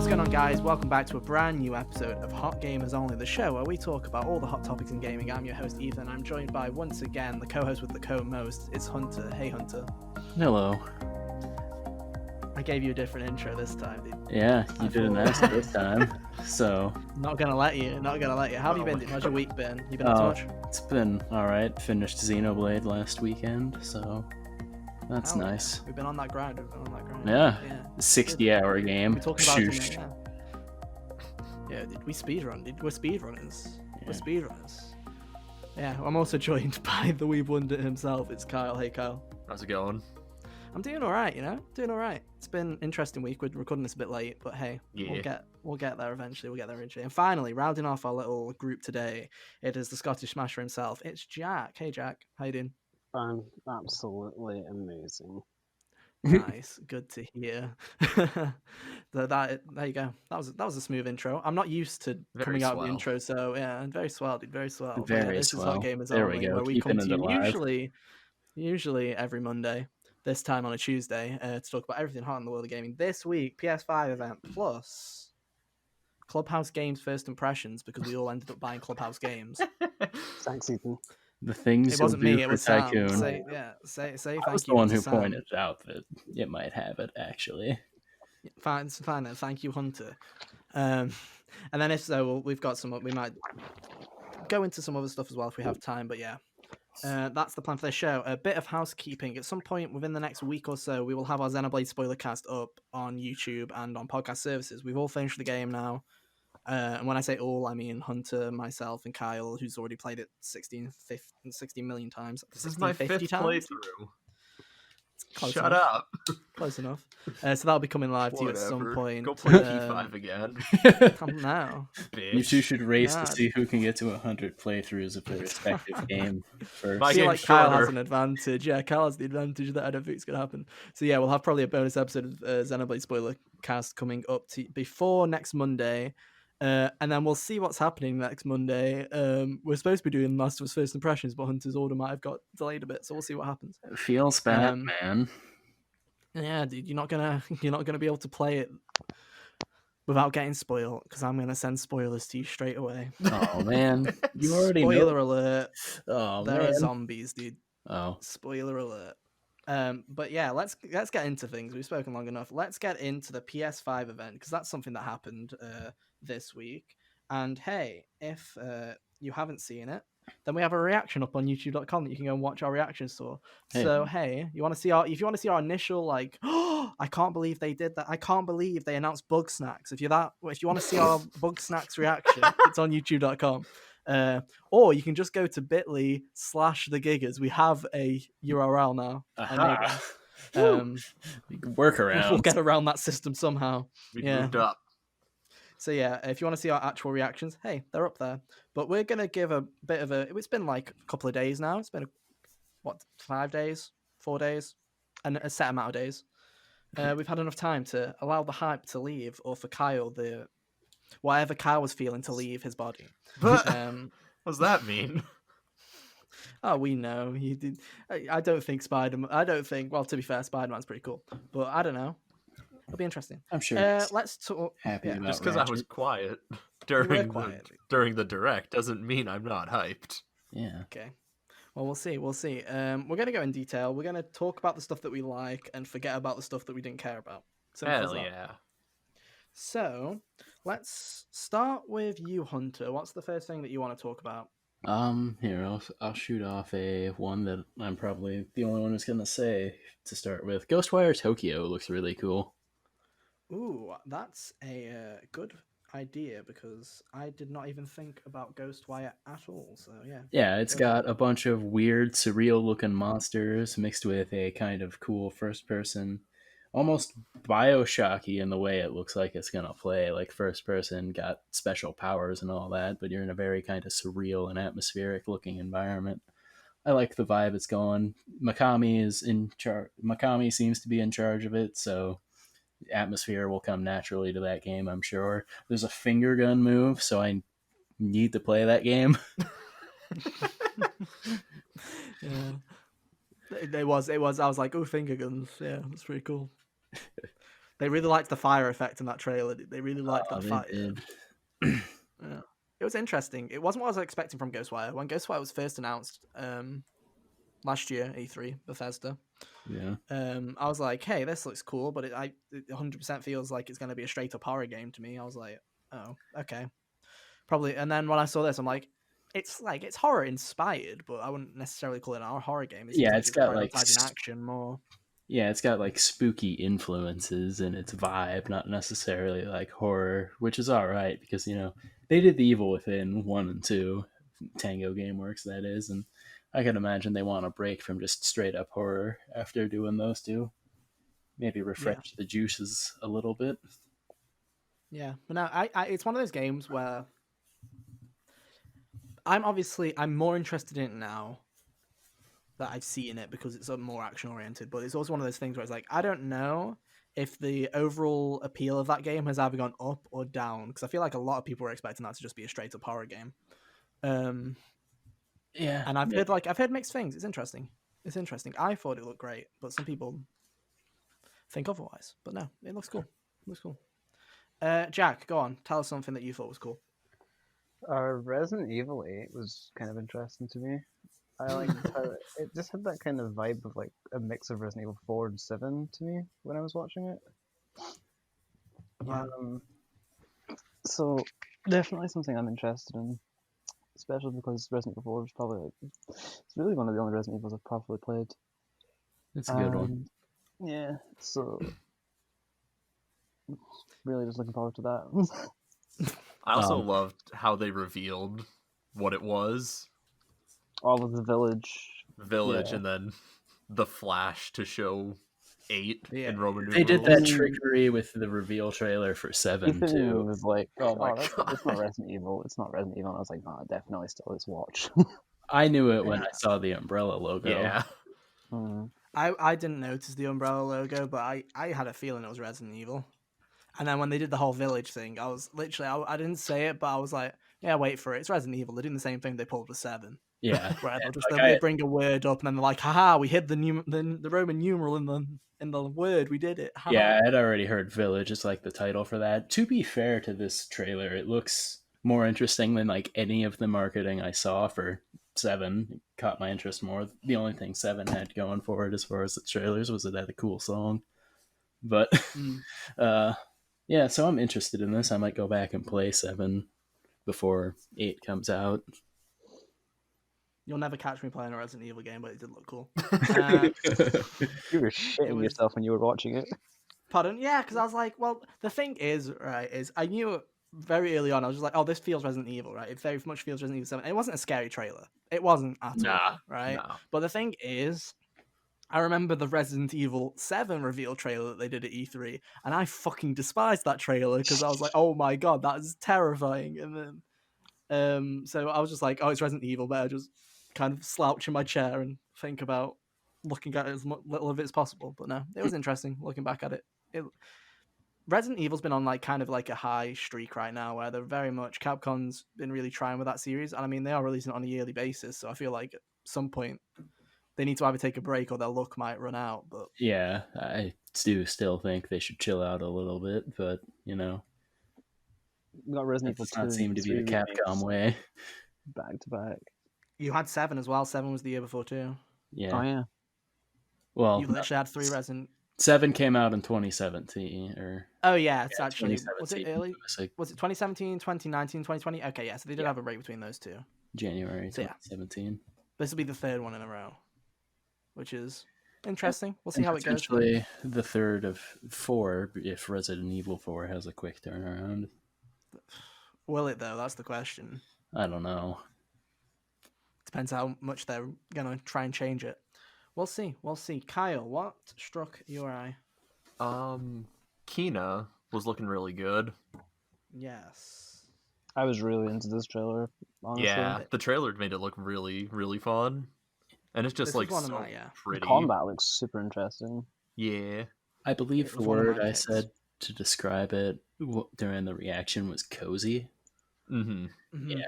going on, guys? Welcome back to a brand new episode of Hot Gamers Only, the show where we talk about all the hot topics in gaming. I'm your host, Ethan. I'm joined by, once again, the co-host with the co-most. It's Hunter. Hey, Hunter. Hello. I gave you a different intro this time, dude. Yeah, you didn't ask this time, so... Not gonna let you. How have you been? How's your week been? You been up to much? It's been alright. Finished Xenoblade last weekend, so... That's nice. We've been on that grind. Yeah. 60-hour game. We're talking about it, yeah, did we speedrun? We're speedrunners. Yeah. We're speedrunners. Yeah, I'm also joined by the Weeb Wonder himself. It's Kyle. Hey, Kyle. How's it going? I'm doing all right, doing all right. It's been an interesting week. We're recording this a bit late, but hey, yeah. we'll get there eventually. And finally, rounding off our little group today, it is the Scottish Smasher himself. It's Jack. Hey, Jack. How you doing? I'm absolutely amazing. Nice, good to hear. There you go. That was a smooth intro. I'm not used to coming out with the intro, so yeah, very swell, dude. Very swell. This is Hot Gamers there Only, we go. Where we come to you usually every Monday. This time on a Tuesday to talk about everything hot in the world of gaming. This week, PS5 Event plus Clubhouse Games first impressions, because we all ended up buying Clubhouse Games. Thanks, Ethan. The things it wasn't me, it was Tycoon. Say thank I was you. The one who Sam. pointed out that it might have it, actually. Fine then. Thank you, Hunter. And then if so, we've got some. We might go into some other stuff as well if we have time. But yeah, that's the plan for this show. A bit of housekeeping. At some point within the next week or so, we will have our Xenoblade spoiler cast up on YouTube and on podcast services. We've all finished the game now. And when I say all, I mean Hunter, myself, and Kyle, who's already played it 16 million times. This is my fifth playthrough. Shut up. Close enough. So that'll be coming live to you at some point. Go play P5 again. Come now. Bitch. You two should race to see who can get to 100 playthroughs of their respective game first. I feel like Kyle has an advantage. Yeah, Kyle has the advantage that I don't think it's going to happen. So yeah, we'll have probably a bonus episode of Xenoblade spoiler cast coming up before next Monday. And then we'll see what's happening next Monday. We're supposed to be doing Last of Us First Impressions, but Hunter's order might have got delayed a bit, so we'll see what happens. It feels bad, man. Yeah, dude, you're not gonna be able to play it without getting spoiled, because I'm gonna send spoilers to you straight away. Oh man, you already Spoiler know. alert! Oh there man. are zombies, dude. Oh. Spoiler alert. But yeah, let's get into things. We've spoken long enough. Let's get into the PS5 event, because that's something that happened this week. And hey, if you haven't seen it, then we have a reaction up on youtube.com that you can go and watch our reactions for. Hey. So hey, if you want to see our initial like, oh, I can't believe they did that. I can't believe they announced Bug Snacks. If you want to see our Bug Snacks reaction, it's on youtube.com. Or you can just go to bit.ly/thegiggers. We have a URL now. You can work around. We'll get around that system somehow. We moved up. So yeah, if you want to see our actual reactions, hey, they're up there. But we're gonna give a bit of it's been like a couple of days now. It's been 5 days, 4 days, and a set amount of days. We've had enough time to allow the hype to leave, or for Kyle whatever Kyle was feeling to leave his body. But what does that mean? Oh, we know he did. I don't think Spider-Man. Well, to be fair, Spider-Man's pretty cool, but I don't know. It'll be interesting. I'm sure. Let's talk. Happy about just because I was quiet during the direct doesn't mean I'm not hyped. Yeah. Okay. Well, we'll see. We're gonna go in detail. We're gonna talk about the stuff that we like and forget about the stuff that we didn't care about. Hell yeah. So let's start with you, Hunter. What's the first thing that you want to talk about? Here, I'll shoot off one that I'm probably the only one who's gonna say to start with. Ghostwire Tokyo looks really cool. Ooh, that's a good idea, because I did not even think about Ghostwire at all. So yeah. Yeah, it's got a bunch of weird, surreal-looking monsters mixed with a kind of cool first-person, almost Bioshocky in the way it looks like it's gonna play. Like first-person, got special powers and all that, but you're in a very kind of surreal and atmospheric-looking environment. I like the vibe it's going. Mikami is in charge. Mikami seems to be in charge of it, so atmosphere will come naturally to that game, I'm sure. There's a finger gun move, so I need to play that game. Yeah. It was. I was like, oh, finger guns. Yeah, that's pretty cool. They really liked the fire effect in that trailer. They really liked that they fire. did. Yeah. It was interesting. It wasn't what I was expecting from Ghostwire. When Ghostwire was first announced last year, E3, Bethesda, Yeah. I was like, hey, this looks cool, but it 100% feels like it's going to be a straight up horror game to me. I was like, oh, okay. Probably. And then when I saw this, I'm like, it's horror inspired, but I wouldn't necessarily call it a horror game. It seems Yeah, like it's got like prioritizing action more. Yeah, it's got like spooky influences in its vibe, not necessarily like horror, which is all right because they did The Evil Within 1 and 2, Tango Gameworks that is, and I can imagine they want a break from just straight up horror after doing those two. Maybe refresh the juices a little bit. Yeah, but no, I it's one of those games where I'm more interested in it now that I've seen it because it's more action oriented, but it's also one of those things where it's like, I don't know if the overall appeal of that game has either gone up or down, because I feel like a lot of people were expecting that to just be a straight up horror game. Yeah, and I've heard mixed things. It's interesting. I thought it looked great, but some people think otherwise. But no, it looks cool. Jack, go on. Tell us something that you thought was cool. Resident Evil 8 was kind of interesting to me. I liked how it just had that kind of vibe of like a mix of Resident Evil 4 and 7 to me when I was watching it. Yeah. So definitely something I'm interested in, especially because Resident Evil 4 is probably it's really one of the only Resident Evils I've properly played. it's a good one. Yeah, so really just looking forward to that. I also loved how they revealed what it was. All of the village, yeah. And then the flash to show 8 in Roman numerals. They did that trickery with the reveal trailer for 7 too. It was like, oh my god, it's not Resident Evil. It's not Resident Evil. And I was like, no, definitely still is. Watch. I knew it when I saw the Umbrella logo. Yeah. I didn't notice the Umbrella logo, but I had a feeling it was Resident Evil. And then when they did the whole village thing, I was literally, I didn't say it, but I was like, yeah, wait for it. It's Resident Evil. They're doing the same thing they pulled with 7. Yeah. Right. They bring a word up and then they're like, haha, we hid the Roman numeral in the word. We did it. Haha. Yeah, I had already heard Village is like the title for that. To be fair to this trailer, it looks more interesting than like any of the marketing I saw for 7. It caught my interest more. The only thing 7 had going for it as far as the trailers was it had a cool song. But yeah, so I'm interested in this. I might go back and play 7 before 8 comes out. You'll never catch me playing a Resident Evil game, but it did look cool. You were shitting yourself when you were watching it. Pardon? Yeah, because I was like, well, the thing is I knew very early on, I was just like, oh, this feels Resident Evil, right? It very much feels Resident Evil 7. It wasn't a scary trailer. It wasn't at all, right? Nah. But the thing is, I remember the Resident Evil 7 reveal trailer that they did at E3, and I fucking despised that trailer because I was like, oh my god, that is terrifying. And then, so I was just like, oh, it's Resident Evil, but I just kind of slouch in my chair and think about looking at it as little of it as possible. But no, it was interesting looking back at it. Resident Evil's been on like kind of like a high streak right now where they're very much Capcom's been really trying with that series, and I mean they are releasing it on a yearly basis, so I feel like at some point they need to either take a break or their luck might run out. But yeah, I do still think they should chill out a little bit, but we got Resident Evil 2 does not seem to be the Capcom way. Back to back. You had 7 as well. 7 was the year before too. Yeah. Oh yeah. Well, you literally had 3 Resident. 7 came out in 2017, or oh yeah, it's actually was it early? Like, was it 2017, 2019, 2020? Okay, yeah, so they did have a break between those two. January 2017. This will be the 3rd one in a row, which is interesting. We'll see how it goes. Potentially the 3rd of 4 if Resident Evil 4 has a quick turnaround. Will it though? That's the question. I don't know. Depends how much they're gonna try and change it. We'll see. Kyle, what struck your eye? Kina was looking really good. Yes. I was really into this trailer, honestly. Yeah, the trailer made it look really, really fun. And it's just like so pretty. The combat looks super interesting. Yeah. I believe the word I said to describe it during the reaction was cozy. Mm-hmm. Yeah.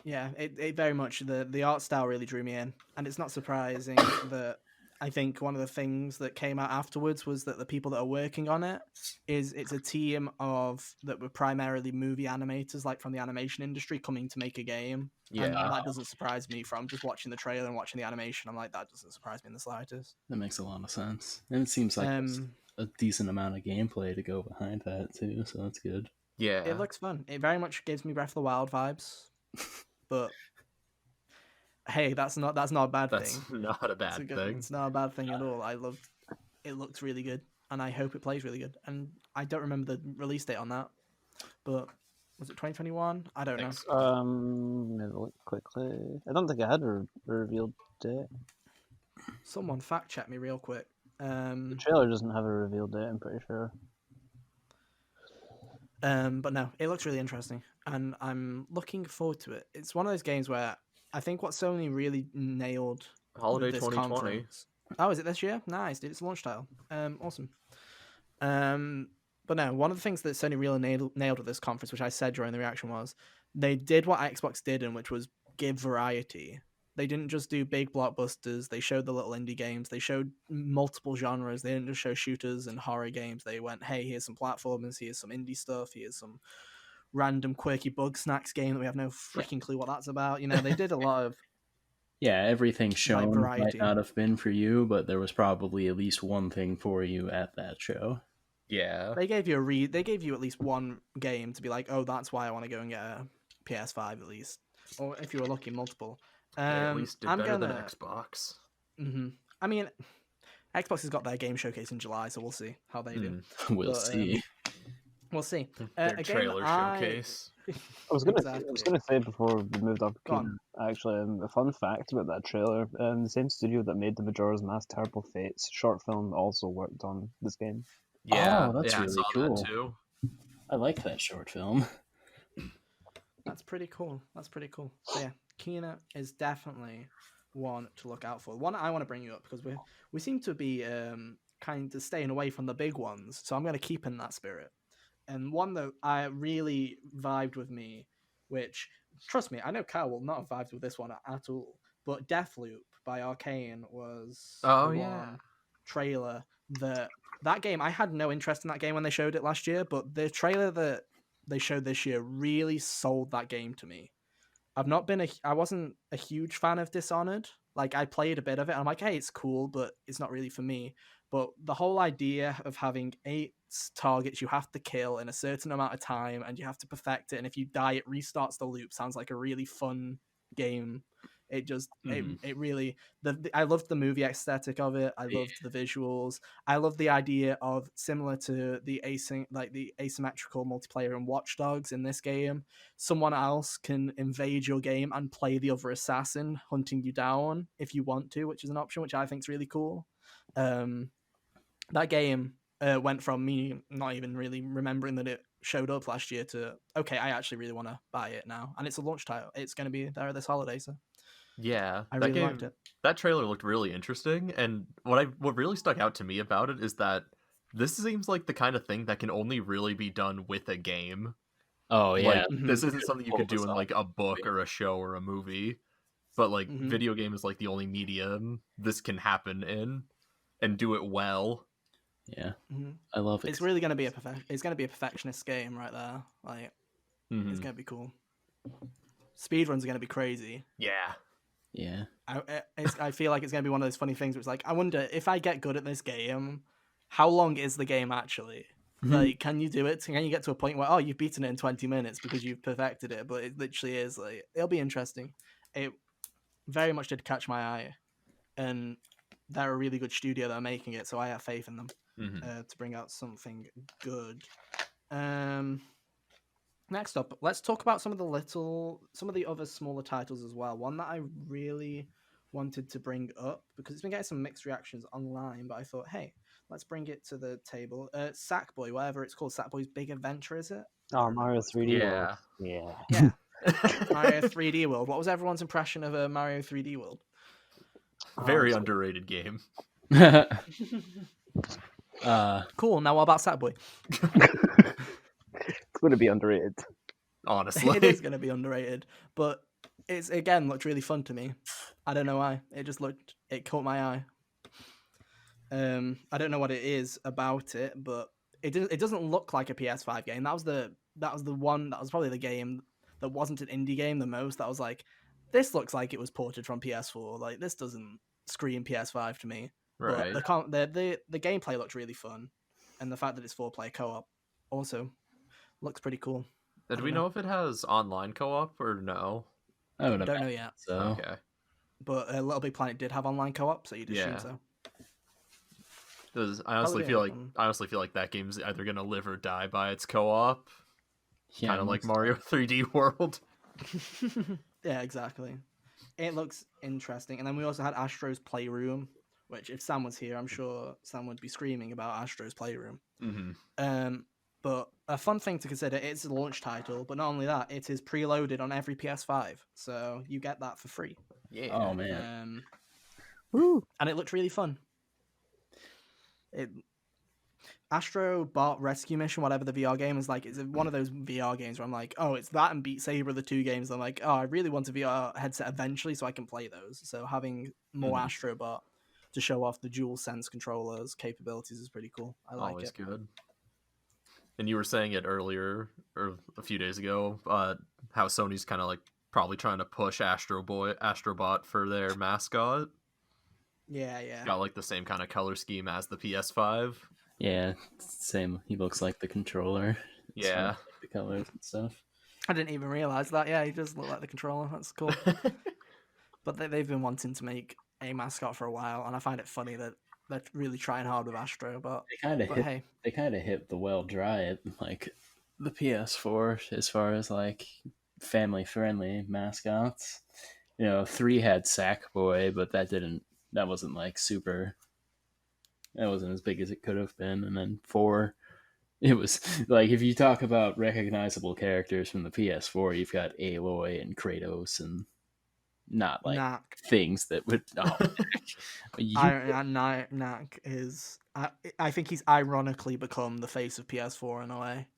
Yeah, it very much, the art style really drew me in. And it's not surprising that I think one of the things that came out afterwards was that the people that are working on it's a team that were primarily movie animators, like from the animation industry, coming to make a game. Yeah. And that doesn't surprise me from just watching the trailer and watching the animation. I'm like, that doesn't surprise me in the slightest. That makes a lot of sense. And it seems like there's a decent amount of gameplay to go behind that too, so that's good. Yeah. It looks fun. It very much gives me Breath of the Wild vibes. But hey, that's not a bad thing. That's not a bad thing. It's not a bad thing at all. It looks really good, and I hope it plays really good. And I don't remember the release date on that, but was it 2021? I don't know. Let me look quickly. I don't think I had a revealed date. Someone fact check me real quick. The trailer doesn't have a revealed date, I'm pretty sure. But no, it looks really interesting, and I'm looking forward to it. It's one of those games where I think what Sony really nailed Holiday this 2020. conference. Oh, is it this year? Nice, dude. It's launch title. Awesome. But no, one of the things that Sony really nailed with this conference, which I said during the reaction, was they did what Xbox didn't, which was give variety. They didn't just do big blockbusters. They showed the little indie games. They showed multiple genres. They didn't just show shooters and horror games. They went, hey, here's some platformers. Here's some indie stuff. Here's some random quirky bug Snax game that we have no freaking clue what that's about. You know, they did a lot of everything shown variety. might not have been for you, but there was probably at least one thing for you at that show. Yeah. They gave you they gave you at least one game to be like, oh, that's why I want to go and get a PS5 at least. Or if you were lucky, multiple. They at least did better than Xbox. Mm-hmm. I mean, Xbox has got their game showcase in July, so we'll see how they do. We'll see. We'll see. Their trailer showcase. I was gonna say before we moved up, actually, a fun fact about that trailer: the same studio that made the Majora's Mask Terrible Fates short film also worked on this game. Yeah, that's really I saw cool. that too. I like that short film. That's pretty cool. So yeah, Kena is definitely one to look out for. One I want to bring you up because we seem to be kind of staying away from the big ones, so I'm going to keep in that spirit. And one that I really vibed with me, which, trust me, I know Kyle will not have vibed with this one at all, but Deathloop by Arcane was one trailer that game, I had no interest in that game when they showed it last year, but the trailer that they showed this year really sold that game to me. I wasn't a huge fan of Dishonored. Like, I played a bit of it, and I'm like, hey, it's cool, but it's not really for me. But the whole idea of having 8 targets you have to kill in a certain amount of time, and you have to perfect it, and if you die, it restarts the loop, sounds like a really fun game. It just, it really, I loved the movie aesthetic of it. I loved the visuals. I love the idea of, similar to the asymmetrical multiplayer in Watch Dogs in this game, someone else can invade your game and play the other assassin, hunting you down if you want to, which is an option, which I think is really cool. That game went from me not even really remembering that it showed up last year to, okay, I actually really want to buy it now. And it's a launch title. It's going to be there this holiday, so. Yeah, I really liked it. That trailer looked really interesting, and what really stuck out to me about it is that this seems like the kind of thing that can only really be done with a game. Oh yeah, like, this isn't something you could do in like a book or a show or a movie, but like video game is like the only medium this can happen in, and do it well. Yeah, I love it. It's really going to be it's going to be a perfectionist game right there. Like, it's going to be cool. Speedruns are going to be crazy. Yeah. I feel like it's going to be one of those funny things where it's like, I wonder if I get good at this game, how long is the game actually? Like, can you do it? Can you get to a point where, you've beaten it in 20 minutes because you've perfected it? But it literally is like, it'll be interesting. It very much did catch my eye, and they're a really good studio that are making it, so I have faith in them to bring out something good. Next up, let's talk about some of the other smaller titles as well. One that I really wanted to bring up, because it's been getting some mixed reactions online, but I thought, hey, let's bring it to the table. Sackboy, whatever it's called, Sackboy's Big Adventure, is it? Oh, Mario 3D World. Yeah. Mario 3D World. What was everyone's impression of Mario 3D World? Very underrated game. Cool. Now what about Sackboy? It's going to be underrated. Honestly. It is going to be underrated, but it's, again, looked really fun to me. I don't know why. It caught my eye. I don't know what it is about it, but it doesn't look like a PS5 game. That was probably the game that wasn't an indie game the most. That was like, this looks like it was ported from PS4. Like, this doesn't scream PS5 to me. Right. But the gameplay looks really fun, and the fact that it's 4-player co-op also looks pretty cool. Do we know if it has online co-op or no? I would Don't know yet. So. Okay. But Little Big Planet did have online co-op, so you'd assume so. Because I honestly feel like that game's either gonna live or die by its co-op. Yeah, kind of like Mario 3D World. Yeah, exactly. It looks interesting. And then we also had Astro's Playroom, which if Sam was here, I'm sure Sam would be screaming about Astro's Playroom. Mm-hmm. But a fun thing to consider, it's a launch title, but not only that, it is preloaded on every PS5, so you get that for free. Yeah. Oh man. And it looked really fun. Astro Bot Rescue Mission, whatever the VR game is like, it's one of those VR games where I'm like, oh, it's that and Beat Saber, the two games. I'm like, oh, I really want a VR headset eventually so I can play those. So having more Astro Bot to show off the dual sense controllers capabilities is pretty cool. I like Always it. Good. And you were saying it earlier, or a few days ago, how Sony's kind of like probably trying to push Astrobot for their mascot. Yeah. Got like the same kind of color scheme as the PS5. Yeah, same. He looks like the controller. Yeah. Like the colors and stuff. I didn't even realize that. Yeah, he does look like the controller. That's cool. But they've been wanting to make a mascot for a while, and I find it funny that they're really trying hard with Astro. But they kind of hit the well dry at like the PS4 as far as like family friendly mascots. 3 had Sackboy, but that wasn't like super. That wasn't as big as it could have been. And then 4, it was like, if you talk about recognizable characters from the PS4, you've got Aloy and Kratos and not like Knack. Things that would. Knack is. I think he's ironically become the face of PS4 in a way.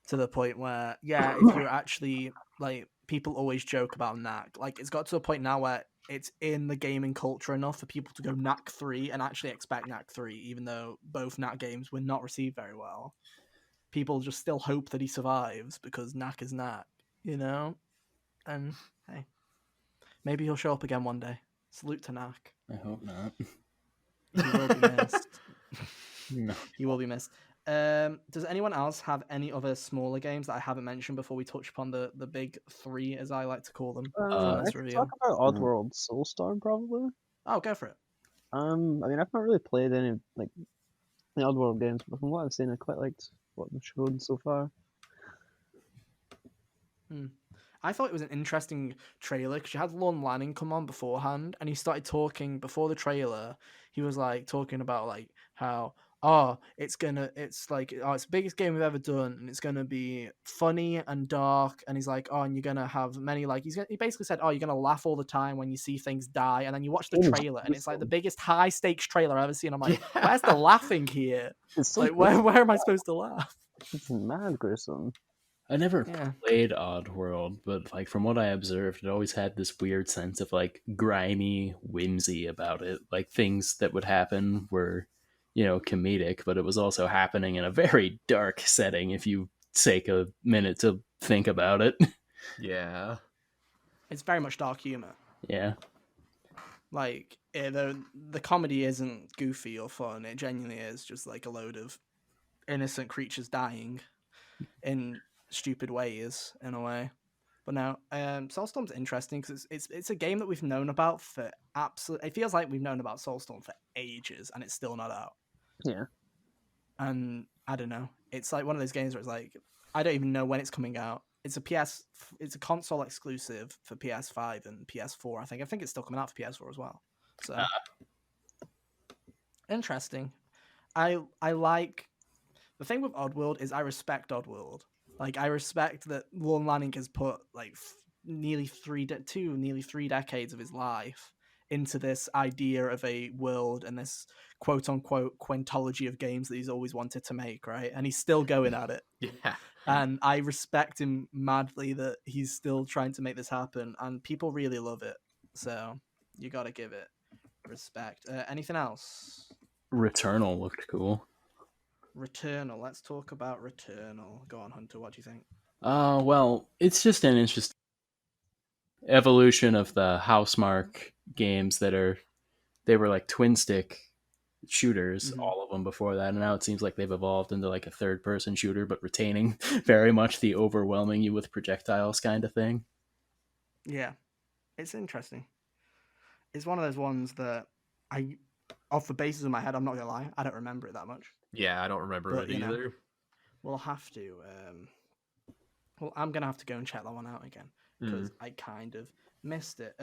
To the point where, yeah, if you're actually like, people always joke about Knack. Like, it's got to a point now where it's in the gaming culture enough for people to go Knack 3 and actually expect Knack 3, even though both Knack games were not received very well. People just still hope that he survives because Knack is Knack, And hey, maybe he'll show up again one day. Salute to Knack. I hope not. He will be missed. No. He will be missed. Does anyone else have any other smaller games that I haven't mentioned before we touch upon the big 3, as I like to call them? I could talk about Oddworld Soulstorm, probably. Oh, go for it. I mean, I've not really played any like the Oddworld games, but from what I've seen, I quite liked what they've shown so far. I thought it was an interesting trailer because you had Lon Lanning come on beforehand, and he started talking before the trailer. He was like talking about like how it's the biggest game we've ever done, and it's gonna be funny and dark. And he's like, and you're gonna have many he basically said, you're gonna laugh all the time when you see things die. And then you watch the trailer, and it's like the biggest high stakes trailer I've ever seen. I'm like, where's the laughing here? It's so like, where am I supposed to laugh? It's mad gruesome. I never played Oddworld, but like from what I observed, it always had this weird sense of like grimy whimsy about it. Like things that would happen were, comedic, but it was also happening in a very dark setting if you take a minute to think about it. Yeah. It's very much dark humor. Yeah. Like, the comedy isn't goofy or fun. It genuinely is just like a load of innocent creatures dying in stupid ways, in a way. But now, Soulstorm's interesting because it's a game that we've known about for it feels like we've known about Soulstorm for ages, and it's still not out. Yeah. And I don't know. It's like one of those games where it's like, I don't even know when it's coming out. It's a console exclusive for PS5 and PS4. I think it's still coming out for PS4 as well. So interesting. I like the thing with Oddworld is I respect Oddworld. Like, I respect that Lon Lanning has put like nearly 3 decades of his life into this idea of a world and this quote-unquote quintology of games that he's always wanted to make, right? And he's still going at it. Yeah. And I respect him madly that he's still trying to make this happen, and people really love it. So you got to give it respect. Anything else? Returnal looked cool. Returnal. Let's talk about Returnal. Go on, Hunter. What do you think? Well, it's just an interesting evolution of the Housemarque games they were like twin stick shooters, all of them before that, and now it seems like they've evolved into like a third person shooter, but retaining very much the overwhelming you with projectiles kind of thing. Yeah, it's interesting. It's one of those ones that off the basis of my head, I'm not gonna lie, I don't remember it that much. Yeah, I don't remember it either. We'll have to. Well, I'm gonna have to go and check that one out again because I kind of missed it.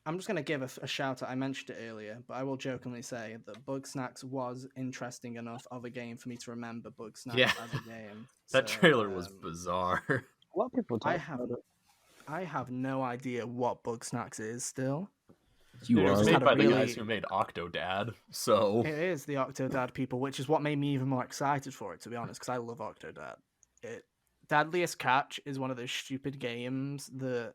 I'm just gonna give a shout out. I mentioned it earlier, but I will jokingly say that Snax was interesting enough of a game for me to remember Snax as a game. That trailer was bizarre. A lot of people talk about it. I have no idea what Snax is still. It was made by the guys who made Octodad, so it is the Octodad people, which is what made me even more excited for it, to be honest, because I love Octodad. Deadliest Catch is one of those stupid games that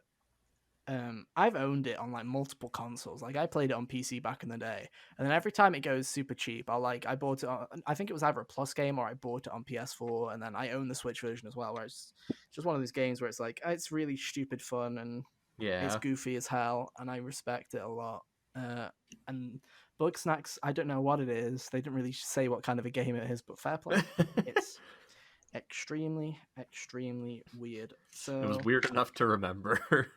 I've owned it on like multiple consoles. Like I played it on PC back in the day, and then every time it goes super cheap, I bought it on, I think it was either a Plus game or I bought it on PS4, and then I own the Switch version as well, where it's just one of those games where it's like it's really stupid fun and it's goofy as hell, and I respect it a lot. And Snax, I don't know what it is. They didn't really say what kind of a game it is, but fair play. It's extremely, extremely weird. So it was weird enough to remember.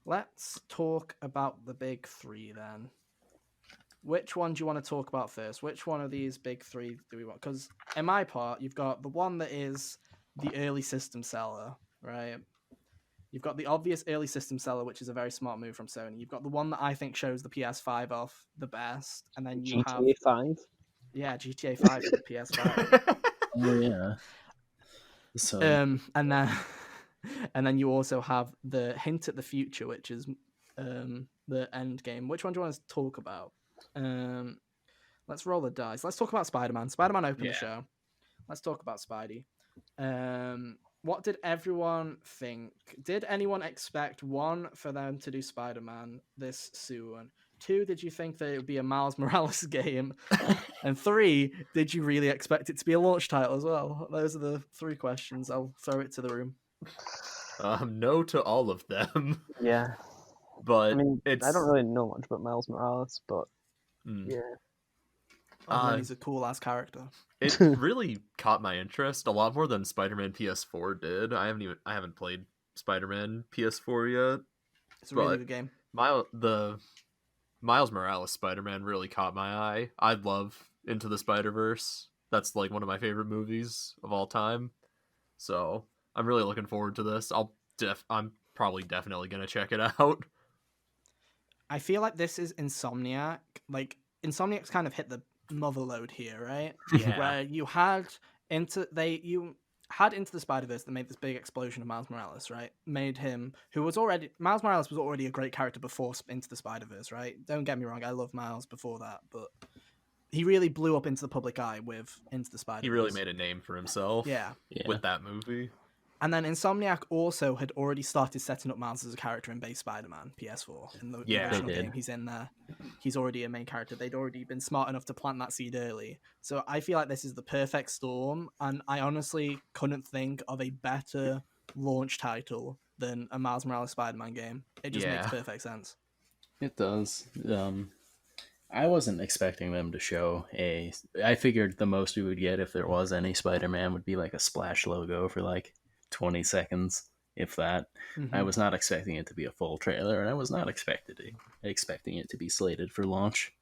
Let's talk about the big three then. Which one do you want to talk about first? Which one of these big three do we want? Because in my part, you've got the one that is the early system seller, right? You've got the obvious early system seller, which is a very smart move from Sony. You've got the one that I think shows the PS5 off the best, and then you have GTA 5. Yeah, GTA 5 for the PS5. Oh yeah. So and then you also have the hint at the future, which is the end game. Which one do you want to talk about? Let's roll the dice. Let's talk about Spider-Man. Spider-Man opened the show. Let's talk about Spidey. What did everyone think? Did anyone expect, one, for them to do Spider-Man this soon? Two, did you think that it would be a Miles Morales game? And three, did you really expect it to be a launch title as well? Those are the three questions. I'll throw it to the room. No to all of them. Yeah. But I mean, I don't really know much about Miles Morales, but yeah. He's a cool ass character. It really caught my interest a lot more than Spider-Man PS4 did. I haven't played Spider-Man PS4 yet. It's a really good game. The Miles Morales Spider-Man really caught my eye. I love Into the Spider-Verse. That's like one of my favorite movies of all time. So I'm really looking forward to this. I'm probably definitely gonna check it out. I feel like this is Insomniac. Like Insomniac's kind of hit the mother load here, right? Yeah. Where you had Into the Spider-Verse that made this big explosion of Miles Morales, right? Made him Miles Morales was already a great character before Into the Spider-Verse, right? Don't get me wrong, I love Miles before that, but he really blew up into the public eye with Into the Spider-Verse. He really made a name for himself. Yeah. With that movie. And then Insomniac also had already started setting up Miles as a character in base Spider-Man PS4. In the original game, he's in there. He's already a main character. They'd already been smart enough to plant that seed early. So I feel like this is the perfect storm, and I honestly couldn't think of a better launch title than a Miles Morales Spider-Man game. It just makes perfect sense. It does. I wasn't expecting them to show I figured the most we would get if there was any Spider-Man would be like a splash logo for like 20 seconds, if that. I was not expecting it to be a full trailer, and I was not expecting it to be slated for launch.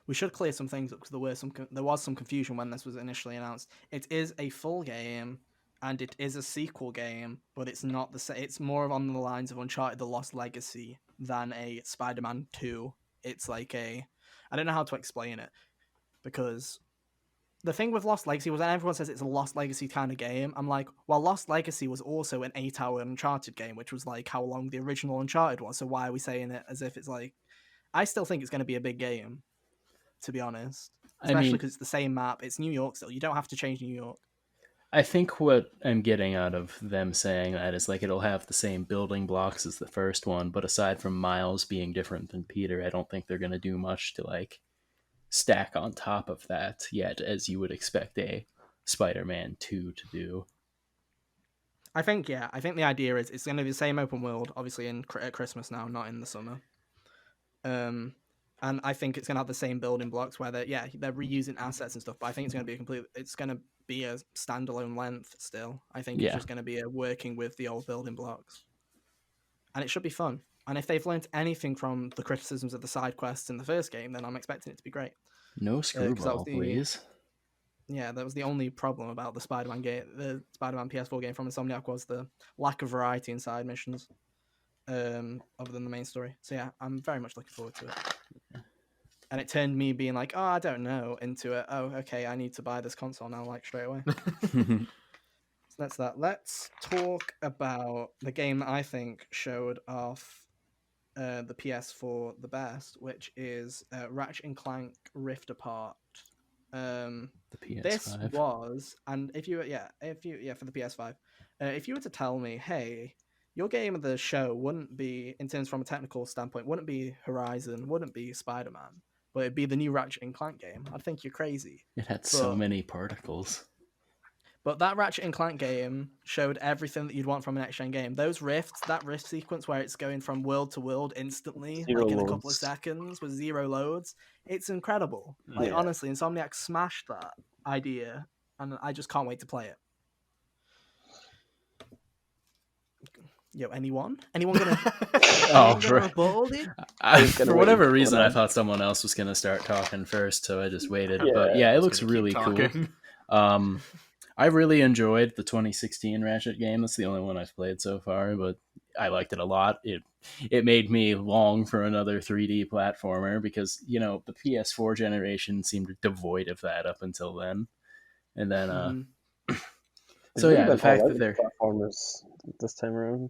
We should clear some things up because there was some confusion when this was initially announced. It is a full game, and it is a sequel game, but it's not the same. It's more on the lines of Uncharted: The Lost Legacy than a Spider-Man 2. It's like I don't know how to explain it, because the thing with Lost Legacy was that everyone says it's a Lost Legacy kind of game. I'm like, well, Lost Legacy was also an 8-hour Uncharted game, which was like how long the original Uncharted was. So why are we saying it as if it's like... I still think it's going to be a big game, to be honest. Especially because it's the same map. It's New York still. You don't have to change New York. I think what I'm getting out of them saying that is like it'll have the same building blocks as the first one, but aside from Miles being different than Peter, I don't think they're going to do much to like stack on top of that yet, as you would expect a Spider-Man 2 to do. I think the idea is it's going to be the same open world, obviously at Christmas now, not in the summer. And I think it's going to have the same building blocks where they're reusing assets and stuff, but I think it's going to be a standalone length still. I think it's just going to be a working with the old building blocks. And it should be fun. And if they've learned anything from the criticisms of the side quests in the first game, then I'm expecting it to be great. No screwball, please. Yeah, that was the only problem about the Spider-Man game, the Spider-Man PS4 game from Insomniac, was the lack of variety in side missions, other than the main story. So yeah, I'm very much looking forward to it. And it turned me being like, oh, I don't know, into it. Oh, okay, I need to buy this console now, like straight away. So that's that. Let's talk about the game that I think showed off the PS4 the best, which is Ratchet and Clank Rift Apart. The PS5. This was, and if you for the PS5, if you were to tell me, hey, your game of the show wouldn't be, in terms from a technical standpoint, wouldn't be Horizon, wouldn't be Spider-Man, but it'd be the new Ratchet and Clank game, I'd think you're crazy. It had so many particles. But that Ratchet and Clank game showed everything that you'd want from an next-gen game. Those rifts, that rift sequence where it's going from world to world instantly, Zero like in loads. a couple of seconds with zero loads, it's incredible. Like, honestly, Insomniac smashed that idea, and I just can't wait to play it. Yo, anyone gonna? For whatever reason, I thought someone else was gonna start talking first, so I just waited. Yeah, but yeah, it looks really cool. I really enjoyed the 2016 Ratchet game. That's the only one I've played so far, but I liked it a lot. It made me long for another 3D platformer because, you know, the PS4 generation seemed devoid of that up until then. And then, so yeah, the fact that they're platformers this time around.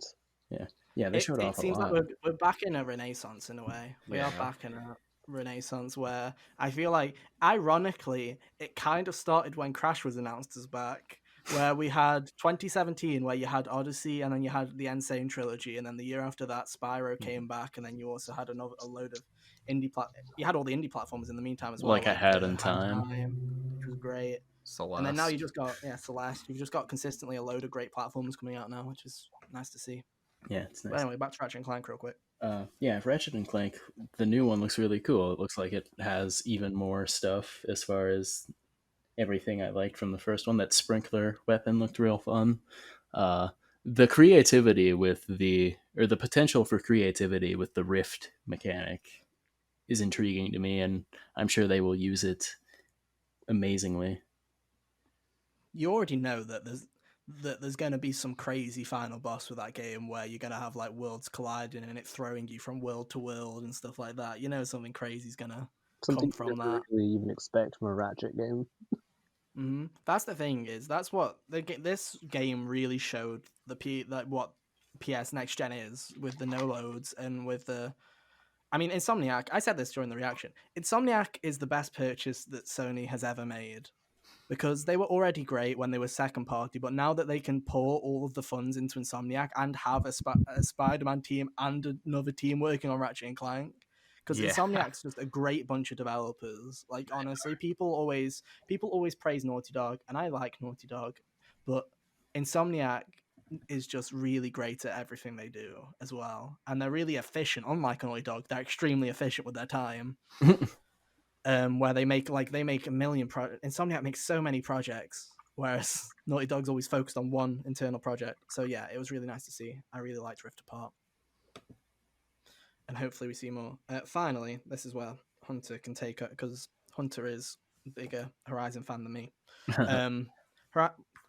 Yeah, they showed off a lot. It seems like we're back in a renaissance in a way. We are back in a renaissance where I feel like, ironically, it kind of started when Crash was announced as back, where we had 2017 where you had Odyssey and then you had the Insane trilogy, and then the year after that Spyro came back, and then you also had a load of you had all the indie platforms in the meantime as well, like I had in time, which was great. Celeste. And then now you just got Celeste. You've just got consistently a load of great platforms coming out now, which is nice to see. Yeah, it's nice. But anyway, back to Ratchet and Clank real quick. Ratchet and Clank, the new one looks really cool. It looks like it has even more stuff as far as everything I liked from the first one. That sprinkler weapon looked real fun. The creativity with the potential for creativity with the rift mechanic is intriguing to me, and I'm sure they will use it amazingly. You already know that there's going to be some crazy final boss with that game where you're going to have like worlds colliding and it throwing you from world to world and stuff like that. You know, something crazy is going to come from that. Really even expect from a Ratchet game. Mm-hmm. That's the thing, is that's what this game really showed what PS Next Gen is, with the no loads and with the. I mean, Insomniac. I said this during the reaction. Insomniac is the best purchase that Sony has ever made, because they were already great when they were second party, but now that they can pour all of the funds into Insomniac and have a Spider-Man team and another team working on Ratchet and Clank, because Insomniac's just a great bunch of developers. Like, honestly, people always praise Naughty Dog, and I like Naughty Dog, but Insomniac is just really great at everything they do as well, and they're really efficient. Unlike Naughty Dog, they're extremely efficient with their time. Where they make a million Insomniac makes so many projects, whereas Naughty Dog's always focused on one internal project. So yeah, it was really nice to see. I really liked Rift Apart, and hopefully we see more. Finally, this is where Hunter can take it, because Hunter is a bigger Horizon fan than me.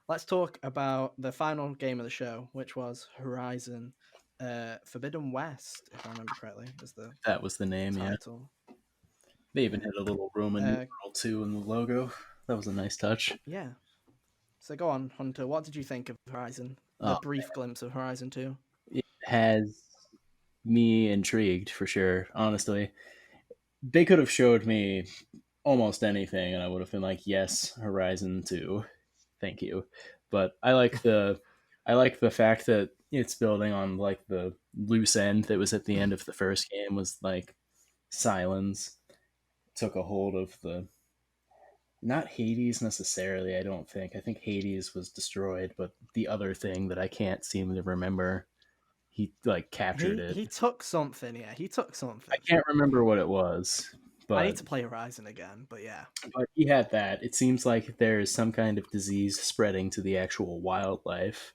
Let's talk about the final game of the show, which was Horizon Forbidden West, if I remember correctly. That was the name, title. Yeah. They even had a little Roman numeral 2 in the logo. That was a nice touch. Yeah. So go on, Hunter. What did you think of Horizon? A brief glimpse of Horizon 2. It has me intrigued, for sure, honestly. They could have showed me almost anything, and I would have been like, yes, Horizon 2. Thank you. but I like the fact that it's building on like the loose end that was at the end of the first game was like Silence took a hold of the not Hades necessarily, I don't think. I think Hades was destroyed, but the other thing that I can't seem to remember, he like captured it. He took something, yeah. He took something. I can't remember what it was, I need but to play Horizon again, but yeah. he had that. It seems like there is some kind of disease spreading to the actual wildlife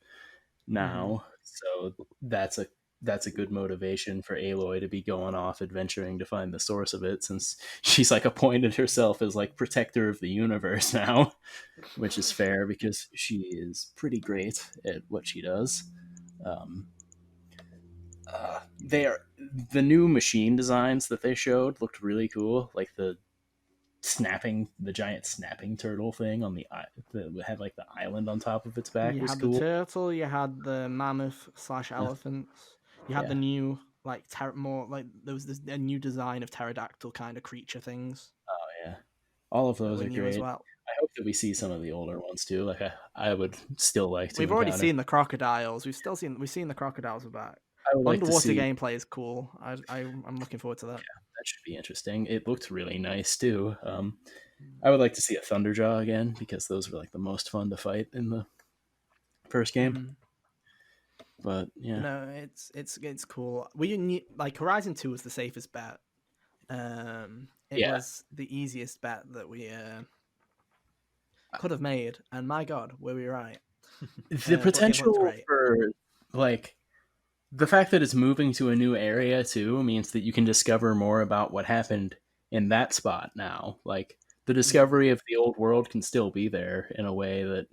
now. So that's a good motivation for Aloy to be going off adventuring to find the source of it, since she's like appointed herself as like protector of the universe now, which is fair because she is pretty great at what she does. They are the new machine designs that they showed looked really cool, like the giant snapping turtle thing on the that had like the island on top of its back You was had cool. the turtle, you had the mammoth / elephants, you had the new like more like there was a new design of pterodactyl kind of creature things. Oh yeah, all of that those were are new great. as well. I hope that we see some of the older ones too. Like I would still like to. We've already seen the crocodiles. We've seen the crocodiles are back. I would like Underwater to see. gameplay is cool. I'm looking forward to that. Yeah, that should be interesting. It looked really nice too. I would like to see a Thunderjaw again because those were like the most fun to fight in the first game. But yeah, no, it's cool. We need like Horizon 2 was the safest bet. It was the easiest bet that we could have made, and my God, were we right? The potential for like the fact that it's moving to a new area too means that you can discover more about what happened in that spot now. Like the discovery of the old world can still be there in a way that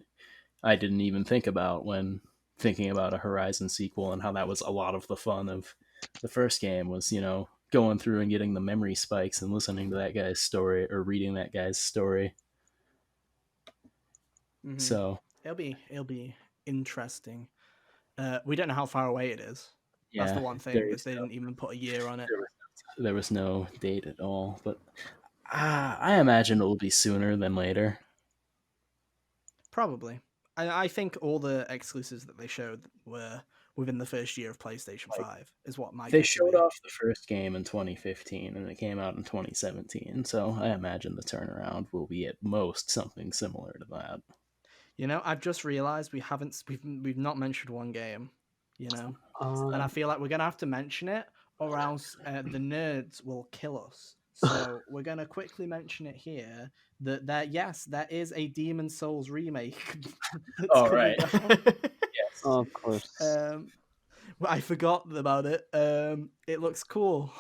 I didn't even think about when thinking about a Horizon sequel, and how that was a lot of the fun of the first game was, you know, going through and getting the memory spikes and listening to that guy's story or reading that guy's story. So it'll be interesting. We don't know how far away it is. That's the one thing, because they didn't even put a year on it. There was no date at all, but I imagine it will be sooner than later. Probably. I think all the exclusives that they showed were within the first year of PlayStation 5, is what my They guess showed would be. off the first game in 2015, and it came out in 2017, so I imagine the turnaround will be at most something similar to that. You know, I've just realized we've not mentioned one game, you know, and I feel like we're gonna have to mention it, or else the nerds will kill us. So we're gonna quickly mention it here. That is a Demon's Souls remake. Oh right. Yes, of course. I forgot about it. It looks cool.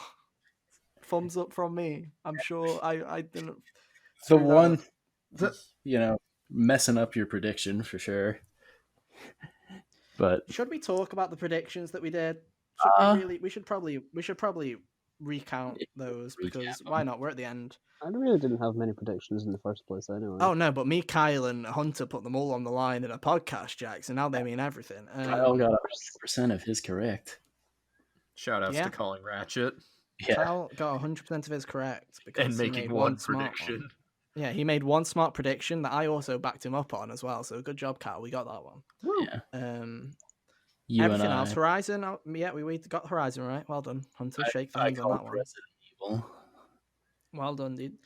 Thumbs up from me. I'm sure I didn't. The one, you know, messing up your prediction for sure. But should we talk about the predictions that we did? We should probably recount those, because why not? We're at the end. I really didn't have many predictions in the first place anyway. Oh no, but me, Kyle, and Hunter put them all on the line in a podcast, Jack. So now they mean everything. Kyle got 100% of his correct. Shout outs to calling Ratchet. Yeah. Kyle got 100% of his correct because and making he made one prediction. Yeah, he made one smart prediction that I also backed him up on as well. So good job, Kyle. We got that one. Yeah. Everything else, Horizon. Yeah, we got Horizon right. Well done, Hunter. Shake the hands on that one. Resident Evil. Well done, dude.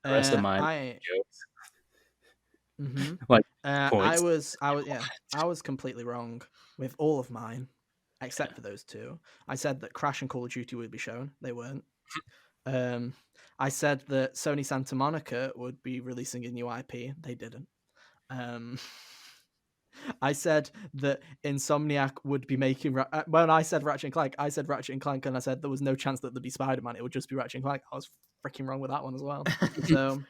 The rest of mine jokes. Like I was completely wrong with all of mine, except for those two. I said that Crash and Call of Duty would be shown. They weren't. I said that Sony Santa Monica would be releasing a new IP. They didn't. I said that Insomniac would be making... when I said Ratchet and Clank, I said Ratchet and Clank, and I said there was no chance that there'd be Spider-Man. It would just be Ratchet and Clank. I was freaking wrong with that one as well. So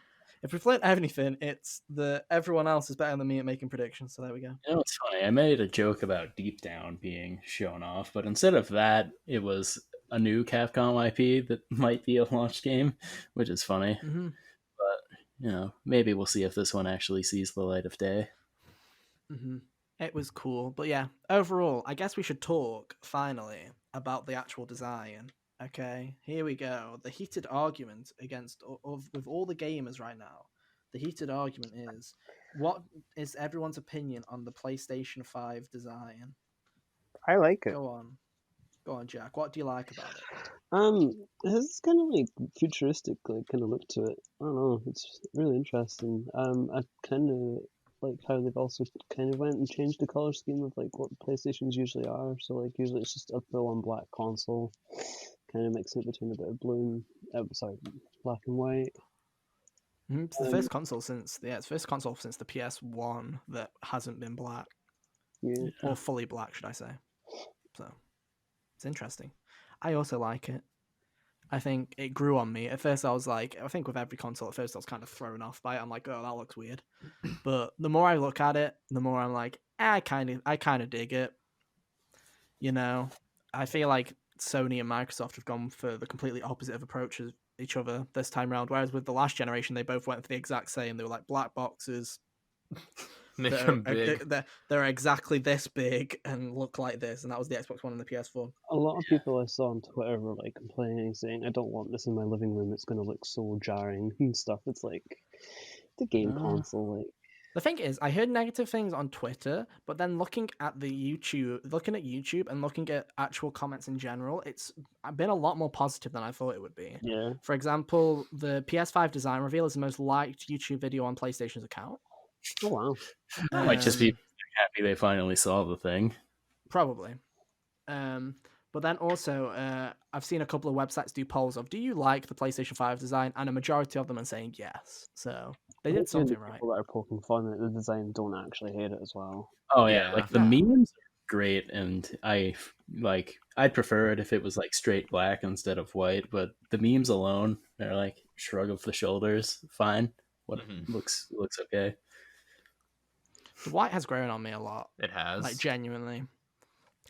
if we've learned anything, it's that everyone else is better than me at making predictions. So there we go. You know, it's funny. I made a joke about Deep Down being shown off, but instead of that, it was a new Capcom IP that might be a launch game, which is funny. But, you know, maybe we'll see if this one actually sees the light of day. It was cool, but yeah, overall, I guess we should talk finally about the actual design. Okay, here we go. The heated argument with all the gamers right now. The heated argument is what is everyone's opinion on the PlayStation 5 design? I like it. Go on, Jack. What do you like about it? It's kind of like futuristic, like kind of look to it. I don't know. It's really interesting. I kind of like how they've also kind of went and changed the color scheme of like what PlayStations usually are. So like usually it's just a full-on black console, kind of mixing it between a bit of blue and black and white. It's the first console since the PS1 that hasn't been black Yeah. or fully black, should I say? So it's interesting. I also like it. I think it grew on me. At first, I was like, I think with every console, at first I was kind of thrown off by it. I'm like, oh, that looks weird. But the more I look at it, the more I'm like, I kind of dig it. You know, I feel like Sony and Microsoft have gone for the completely opposite of approaches each other this time around. Whereas with the last generation, they both went for the exact same. They were like black boxes. Make them big. They're exactly this big and look like this, and that was the Xbox One and the PS4. A lot of people I saw on Twitter were like complaining, saying, "I don't want this in my living room. It's going to look so jarring and stuff." It's like the game console, like. The thing is, I heard negative things on Twitter, but then looking at YouTube and looking at actual comments in general, it's been a lot more positive than I thought it would be. Yeah. For example, the PS5 design reveal is the most liked YouTube video on PlayStation's account. Oh wow. Might just be happy they finally saw the thing. Probably. But then also, I've seen a couple of websites do polls of, do you like the PlayStation 5 design? And a majority of them are saying yes. So they did something right. People that are poking fun at the design don't actually hate it as well. Oh yeah, like the No. memes are great, and I'd prefer it if it was like straight black instead of white. But the memes alone, they're like shrug of the shoulders, fine. What looks okay. The white has grown on me a lot. It has. Like genuinely.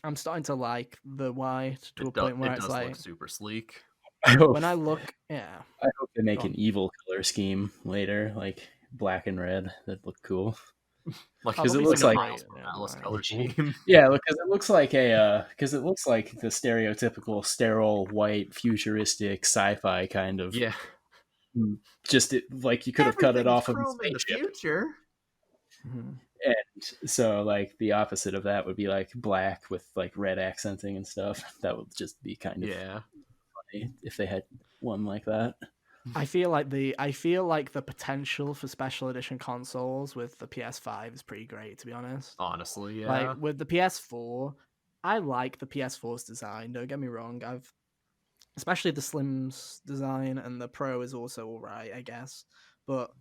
I'm starting to like the white to a point where it's like look super sleek. when I look, I hope they make an evil color scheme later, like black and red. That'd look cool. Like because it looks like Alice color scheme. Yeah, because it looks like the stereotypical sterile white futuristic sci-fi kind of. Yeah. Just like you could have cut it off of the in the future. Mm-hmm. And so like the opposite of that would be like black with like red accenting and stuff. That would just be kind of funny if they had one like that. I feel like the potential for special edition consoles with the PS5 is pretty great, to be honest. Honestly, yeah. Like with the PS4, I like the PS4's design. Don't get me wrong. Especially the Slim's design, and the Pro is also alright, I guess. But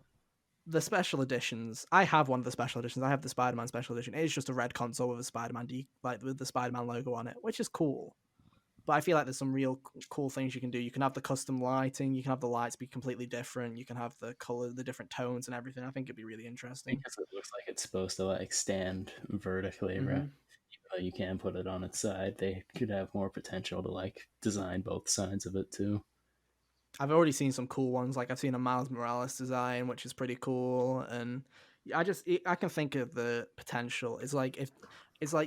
the special editions, I have one of the special editions. I have the Spider-Man special edition. It is just a red console with a Spider-Man with the Spider-Man logo on it, which is cool. But I feel like there's some real cool things you can do. You can have the custom lighting. You can have the lights be completely different. You can have the color, the different tones and everything. I think it'd be really interesting. Because it looks like it's supposed to like stand vertically, right? Even though you can put it on its side, they could have more potential to like design both sides of it too. I've already seen some cool ones. Like I've seen a Miles Morales design, which is pretty cool, and I can think of the potential. It's like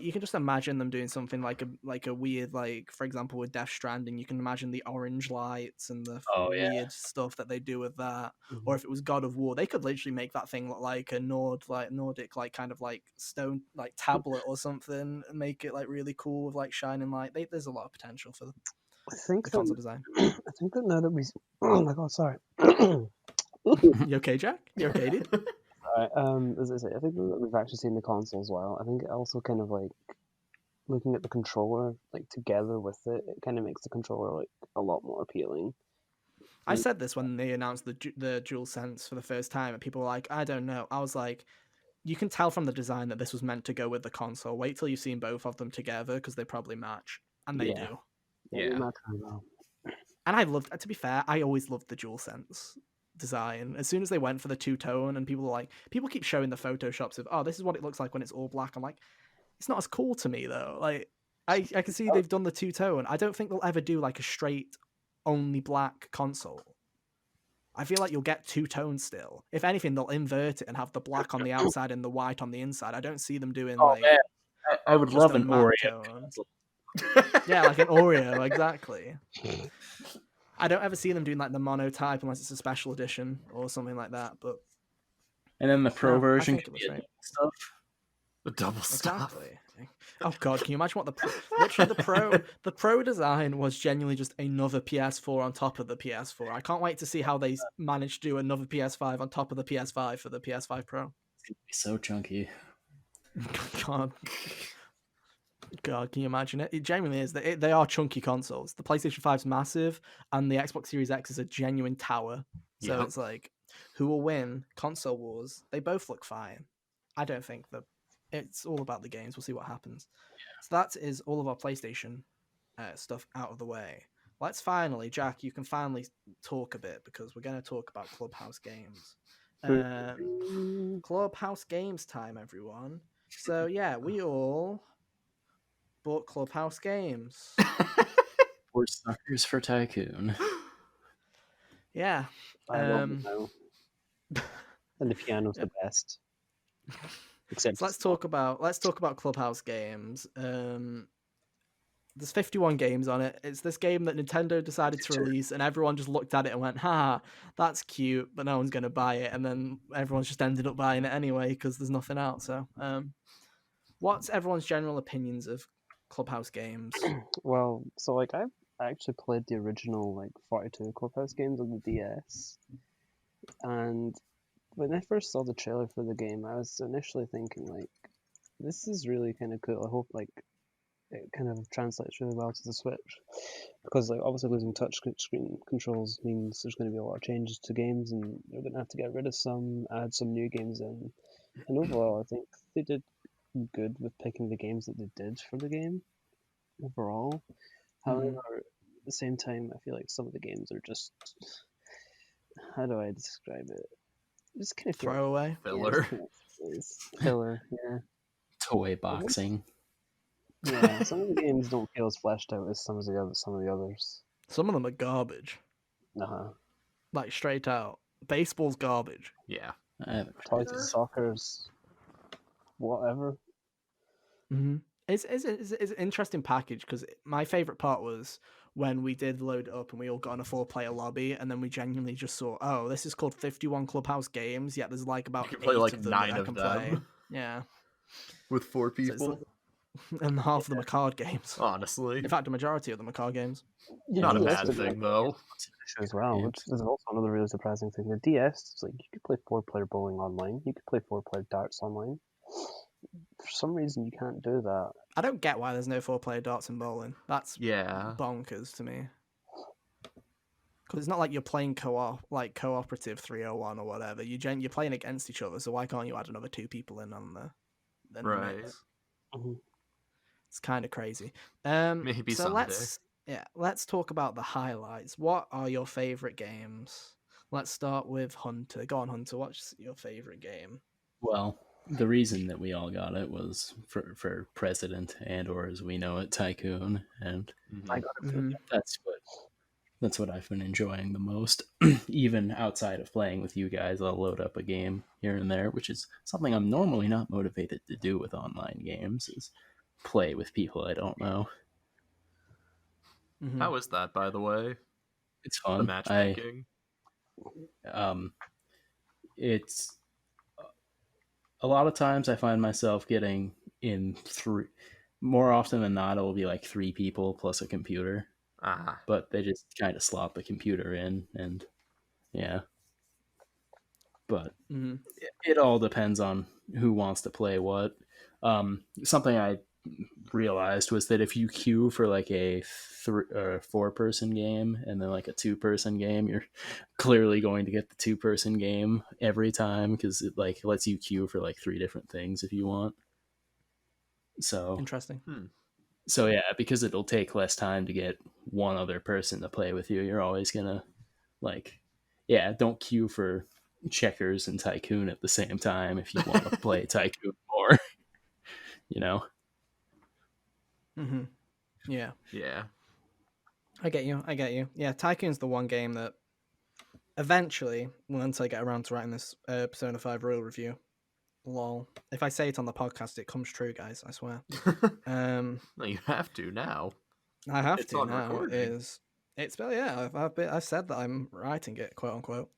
you can just imagine them doing something like a weird, like for example with Death Stranding, you can imagine the orange lights and the weird stuff that they do with that. Or if it was God of War, they could literally make that thing look like a Nordic like kind of like stone like tablet or something, and make it like really cool with like shining light. There's a lot of potential for the console design. I think that now that we, oh my god, sorry. You okay, Jack? You okay, dude? As I say, I think that we've actually seen the console as well. I think it also kind of like looking at the controller like together with it kind of makes the controller like a lot more appealing. I said this when they announced the DualSense for the first time, and people were like, I don't know. I was like, you can tell from the design that this was meant to go with the console. Wait till you've seen both of them together, because they probably match, and they do. Yeah. And I loved, to be fair, I always loved the DualSense design. As soon as they went for the two-tone, and people keep showing the photoshops of, oh, this is what it looks like when it's all black. I'm like, it's not as cool to me though. Like I can see they've done the two-tone. I don't think they'll ever do like a straight only black console. I feel like you'll get two-tone still. If anything, they'll invert it and have the black on the outside and the white on the inside. I don't see them doing man. I would love an Oreo. Yeah, like an Oreo, exactly. I don't ever see them doing like the monotype unless it's a special edition or something like that. But And then the pro No, I version think could it was be a great. double stuff. The double stuff. Exactly. Oh god, can you imagine what literally the pro design was genuinely just another PS4 on top of the PS4. I can't wait to see how they manage to do another PS5 on top of the PS5 for the PS5 Pro. It's gonna be so chunky. God, can you imagine it? It genuinely is. They are chunky consoles. The PlayStation 5's massive, and the Xbox Series X is a genuine tower. So Yep. it's like, who will win? Console wars. They both look fine. I don't think that it's all about the games. We'll see what happens. So that is all of our PlayStation stuff out of the way. Let's finally, Jack, you can finally talk a bit because we're going to talk about Clubhouse Games. Clubhouse Games time, everyone. So yeah, we all bought Clubhouse Games. We're suckers for Tycoon. Yeah. I love it now. And the piano's the best. Except So let's talk about Clubhouse Games. There's 51 games on it. It's this game that Nintendo decided to release, and everyone just looked at it and went, "Ha, that's cute," but no one's gonna buy it. And then everyone's just ended up buying it anyway because there's nothing out. So, what's everyone's general opinions of Clubhouse Games? Well, so like I actually played the original like 42 Clubhouse Games on the DS, and when I first saw the trailer for the game, I was initially thinking like, this is really kind of cool. I hope like it kind of translates really well to the Switch, because like obviously losing touch screen controls means there's going to be a lot of changes to games, and they're going to have to get rid of some, add some new games in. And overall, I think they did good with picking the games that they did for the game overall. However, at the same time, I feel like some of the games are just, how do I describe it? Just kind of Throwaway. Filler. It's filler, yeah. Toy boxing. Yeah, some of the games don't feel as fleshed out as some of the others. Some of them are garbage, like straight out. Baseball's garbage. Yeah. Toys and soccer's whatever. Mm-hmm. It's an interesting package because my favorite part was when we did load it up and we all got on a 4-player lobby, and then we genuinely just saw, oh, this is called 51 Clubhouse Games. Yet there's like about You can play 8 like of them 9 that I of can them. play. Yeah, With 4 So it's people. and half of them are card games. Honestly. In fact, a majority of them are card games. Not a DS bad did thing, that though. as well, which is also another really surprising thing. The DS, it's like you could play 4-player bowling online, you could play 4-player darts online. For some reason, you can't do that. I don't get why there's no 4-player darts and bowling. That's Yeah. bonkers to me. Because it's not like you're playing cooperative 301 or whatever. You're playing against each other, so why can't you add another 2 people in on the Right. mix? Mhm. It's kind of crazy. Maybe so someday. let's talk about the highlights. What are your favorite games? Let's start with Hunter. Go on, Hunter. What's your favorite game? Well, the reason that we all got it was for President, and or as we know it, Tycoon, and I got it. Mhm. that's what I've been enjoying the most. Even outside of playing with you guys, I'll load up a game here and there, which is something I'm normally not motivated to do with online games, is play with people I don't know. Mhm. How is that, by the way? It's fun. The matchmaking? It's a lot of times I find myself getting in more often than not, it will be like 3 people plus a computer. But they just kind of slot the computer in, and yeah. But it all depends on who wants to play what. Something I realized was that if you queue for like a 4-person game and then like a 2-person game, you're clearly going to get the 2-person game every time, because it like lets you queue for like 3 different things if you want. So Interesting. So yeah, because it'll take less time to get one other person to play with you, you're always gonna don't queue for checkers and Tycoon at the same time if you want to play Tycoon more. You know? Mm-hmm. Yeah. Yeah. I get you. Yeah, Tycoon's the one game that eventually, once I get around to writing this Persona 5 Royal review, lol. If I say it on the podcast, it comes true, guys. I swear. No, you have to now. I have It's to on now. recording. I've said that I'm writing it, quote unquote.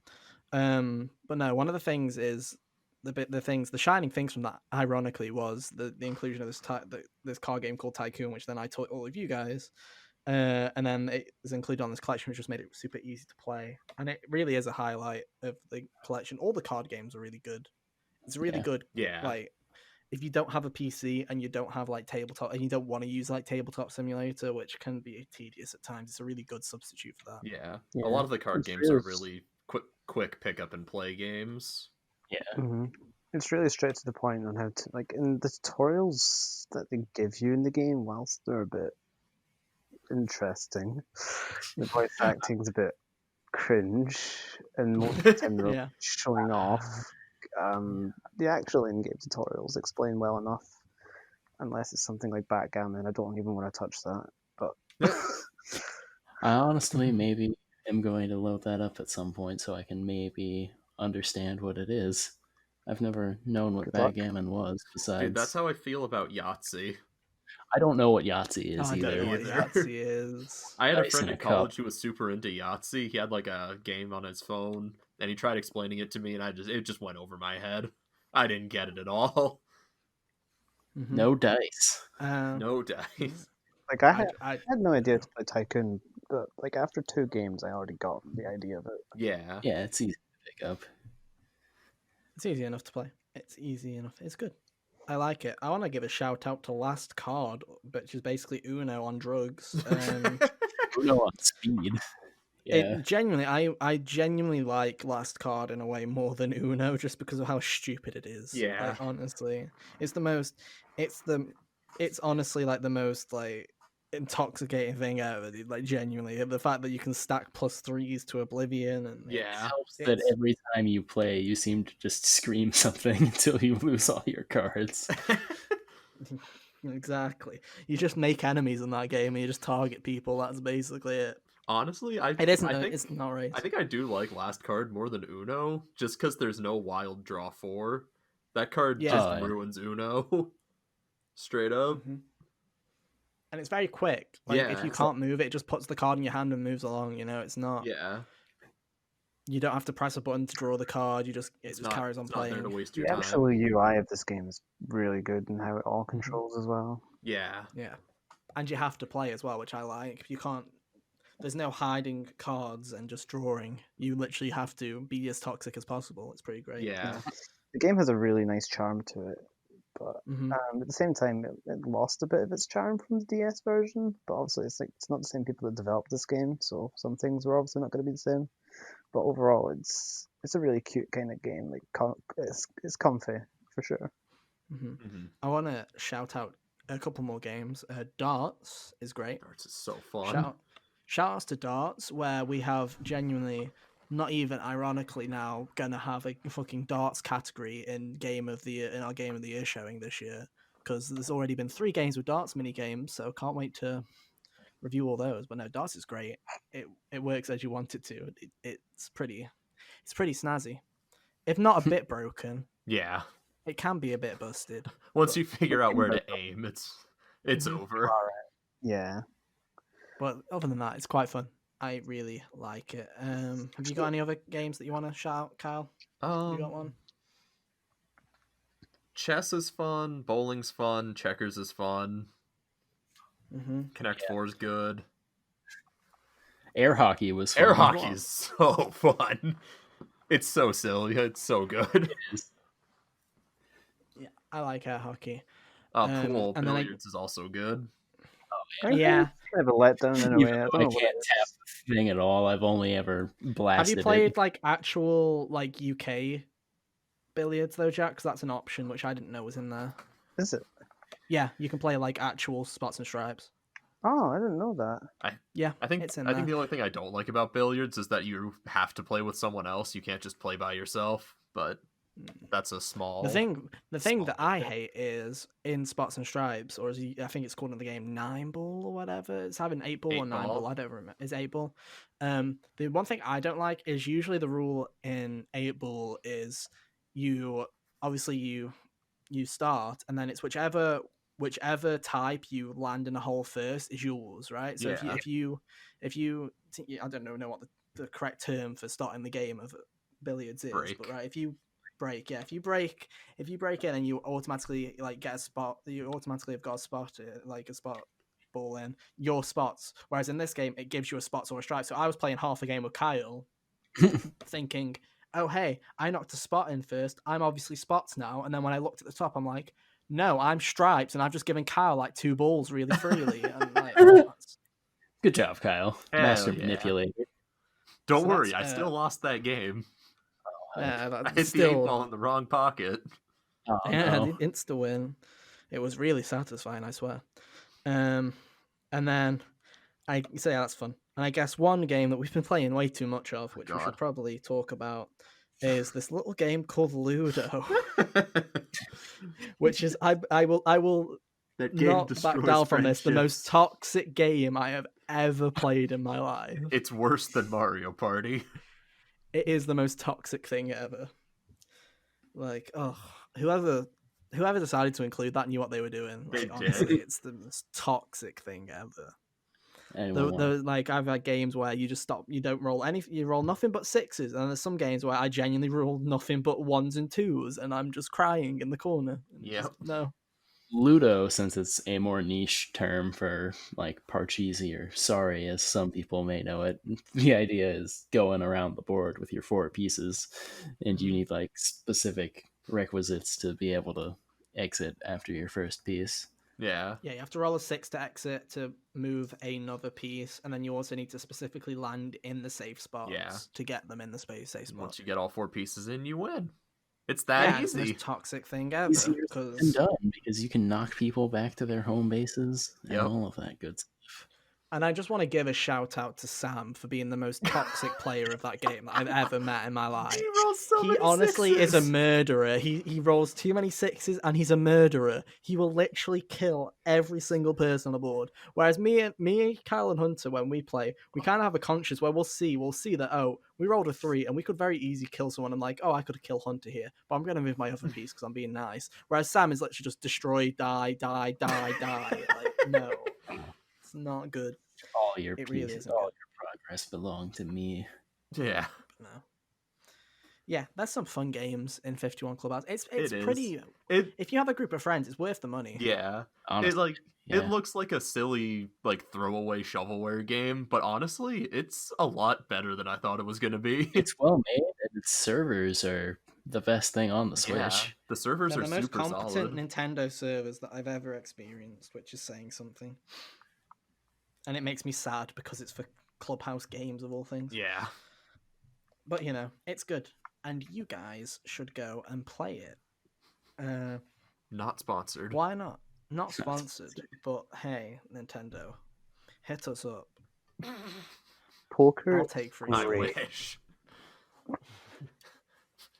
But no, one of the things is the shining things from that, ironically, was the inclusion of this card game called Tycoon, which then I taught all of you guys. And then it was included on this collection, which just made it super easy to play. And it really is a highlight of the collection. All the card games are really good. It's really good. Yeah. Like, if you don't have a PC and you don't have like tabletop, and you don't want to use like Tabletop Simulator, which can be tedious at times, it's a really good substitute for that. Yeah. Yeah, A lot of the card it's games really are really quick pick up and play games. It's really straight to the point on how to, like, in the tutorials that they give you in the game, whilst they're a bit interesting, the voice acting's a bit cringe, and most of the time they're Yeah. showing off. The actual in-game tutorials explain well enough, unless it's something like backgammon. I don't even want to touch that. But I honestly maybe am going to load that up at some point so I can maybe understand what it is. I've never known what Good luck. backgammon was. Besides, Dude, that's how I feel about Yahtzee. I don't know what Yahtzee is I either. don't know what either. Yahtzee is. I had a Dice friend in in a college cup. who was super into Yahtzee. He had like a game on his phone, and he tried explaining it to me, and it just went over my head. I didn't get it at all. Mhm. No dice. No dice. like, I I had no idea to play Tycoon, but like after 2 games, I already got the idea of it. Yeah. Yeah, it's easy to pick up. It's easy enough to play. It's easy enough. It's good. I like it. I want to give a shout out to Last Card, which is basically Uno on drugs. Uno on speed. Yeah. It genuinely, I genuinely like Last Card in a way more than Uno, just because of how stupid it is. Yeah. Like, honestly, it's honestly like the most like intoxicating thing ever. Dude. Like, genuinely, the fact that you can stack +3s to oblivion, and Yeah. Helps that every time you play, you seem to just scream something until you lose all your cards. Exactly. You just make enemies in that game and you just target people. That's basically it. Honestly, It's not right. I think I do like Last Card more than Uno, just because there's no wild draw 4. That card Yeah. just ruins Uno. Straight up. Mhm. And it's very quick. Like, if Yeah. you can't move it, it just puts the card in your hand and moves along. You know, it's not. Yeah. You don't have to press a button to draw the card. It just carries on it's not there to playing. waste your The time. actual UI of this game is really good, and how it all controls as well. Yeah. Yeah, and you have to play as well, which I like. You can't. There's no hiding cards and just drawing. You literally have to be as toxic as possible. It's pretty great. Yeah. The game has a really nice charm to it, but hmm at the same time, it lost a bit of its charm from the DS version. But obviously, it's not the same people that developed this game, so some things were obviously not going to be the same. But overall, it's a really cute kind of game. Like, it's comfy for sure. I want to shout out a couple more games. Darts is great. Darts is so fun. Shout outs to Darts, where we have genuinely, not even ironically now, gonna have a fucking darts category in our Game of the Year showing this year, because there's already been 3 games with darts mini games, so can't wait to review all those. But no, darts is great. It works as you want it to. It's pretty snazzy, if not a bit broken. Yeah. It can be a bit busted. Once you figure out where to aim, it's over. Yeah. But other than that, it's quite fun. I really like it. Have you got any other games that you want to shout out, Kyle? You got one? Chess is fun. Bowling's fun. Checkers is fun. Connect 4 is good. Air hockey was fun. Air hockey is so fun. It's so silly. It's so good. It is. Yeah, I like air hockey. Pool and then billiards is also good. Yeah. Kind of a letdown in a way. I don't I know what can't it is. tap the thing at all. I've only ever blasted Have you played it. like actual like UK billiards though, Jack? Because that's an option which I didn't know was in there. Is it? Yeah, you can play like actual Spots and Stripes. Oh, I didn't know that. Yeah, I think it's in I think there. the only thing I don't like about billiards is that you have to play with someone else. You can't just play by yourself. But that's a small. The thing small that I nitpick. hate is in Spots and Stripes, or I think it's called in the game 9-ball or whatever. It's having 8-ball or 9-ball. 8-ball. I don't remember. It's 8-ball. The one thing I don't like is usually the rule in 8-ball is you start and then it's whichever type you land in a hole first is yours, right? So Yeah. if you I don't know what the correct term for starting the game of billiards is, Break. but right, if you break. Yeah, if you break in and you automatically like get a spot, you automatically have got a spot, like a spot ball in your spots. Whereas in this game, it gives you a spots or a stripe. So I was playing half a game with Kyle, thinking, oh hey, I knocked a spot in first. I'm obviously spots now. And then when I looked at the top, I'm like, no, I'm stripes, and I've just given Kyle like 2 balls really freely. And like, Good job, Kyle. Hell Master yeah. manipulator. Don't So worry, that's, I still lost that game. yeah, I that's hit the 8 still ball in the wrong pocket. Oh, yeah, no. the insta win. It was really satisfying, I swear. And then I say that's fun. And I guess one game that we've been playing way too much of, which we should God. probably talk about, is this little game called Ludo, which is I will That game not back destroys down from this. The most friendships. toxic game I have ever played in my life. It's worse than Mario Party. It is the most toxic thing ever. Like, oh, whoever decided to include that knew what they were doing. They Like, did. honestly, it's the most toxic thing ever. Like I've had games where you just stop, you don't roll any, you roll nothing but 6s, and there's some games where I genuinely roll nothing but 1s and 2s, and I'm just crying in the corner. Yep. No. Ludo, since it's a more niche term for like Parcheesi or sorry, as some people may know it, the idea is going around the board with your 4 pieces, and you need like specific requisites to be able to exit after your first piece. Yeah. Yeah, you have to roll a 6 to exit to move another piece, and then you also need to specifically land in the safe spots to get them in the safe Once spot. you get all 4 pieces in, you win. It's that It's the easy. most toxic thing ever. Easier said than done, because you can knock people back to their home bases and all of that good stuff. And I just want to give a shout out to Sam for being the most toxic player of that game that I've ever met in my life. He rolls so He many honestly is a 6s. murderer. He rolls too many 6s, and he's a murderer. He will literally kill every single person on the board. Whereas me, Kyle, and Hunter, when we play, we kind of have a conscience where we'll see that, oh, we rolled a 3, and we could very easily kill someone. I'm like, oh, I could kill Hunter here, but I'm going to move my other piece because I'm being nice. Whereas Sam is literally just destroy, die. Like, no, it's not good. All your It pieces, really isn't all good. your progress belong to me. Yeah. No. Yeah, there's some fun games in 51 Clubhouse. It's It pretty. is. If you have a group of friends, it's worth the money. Yeah. Honestly, It looks like a silly like throwaway shovelware game, but honestly, it's a lot better than I thought it was gonna be. it's well made, and its servers are the best thing on the Switch. Yeah, the servers They're are the most super competent solid. Nintendo servers that I've ever experienced, which is saying something. And it makes me sad because it's for Clubhouse Games of all things. Yeah. But you know, it's good, and you guys should go and play it. Not sponsored. Why not? Not sponsored, but hey, Nintendo, hit us up. Poker. I'll take free. I Great. wish.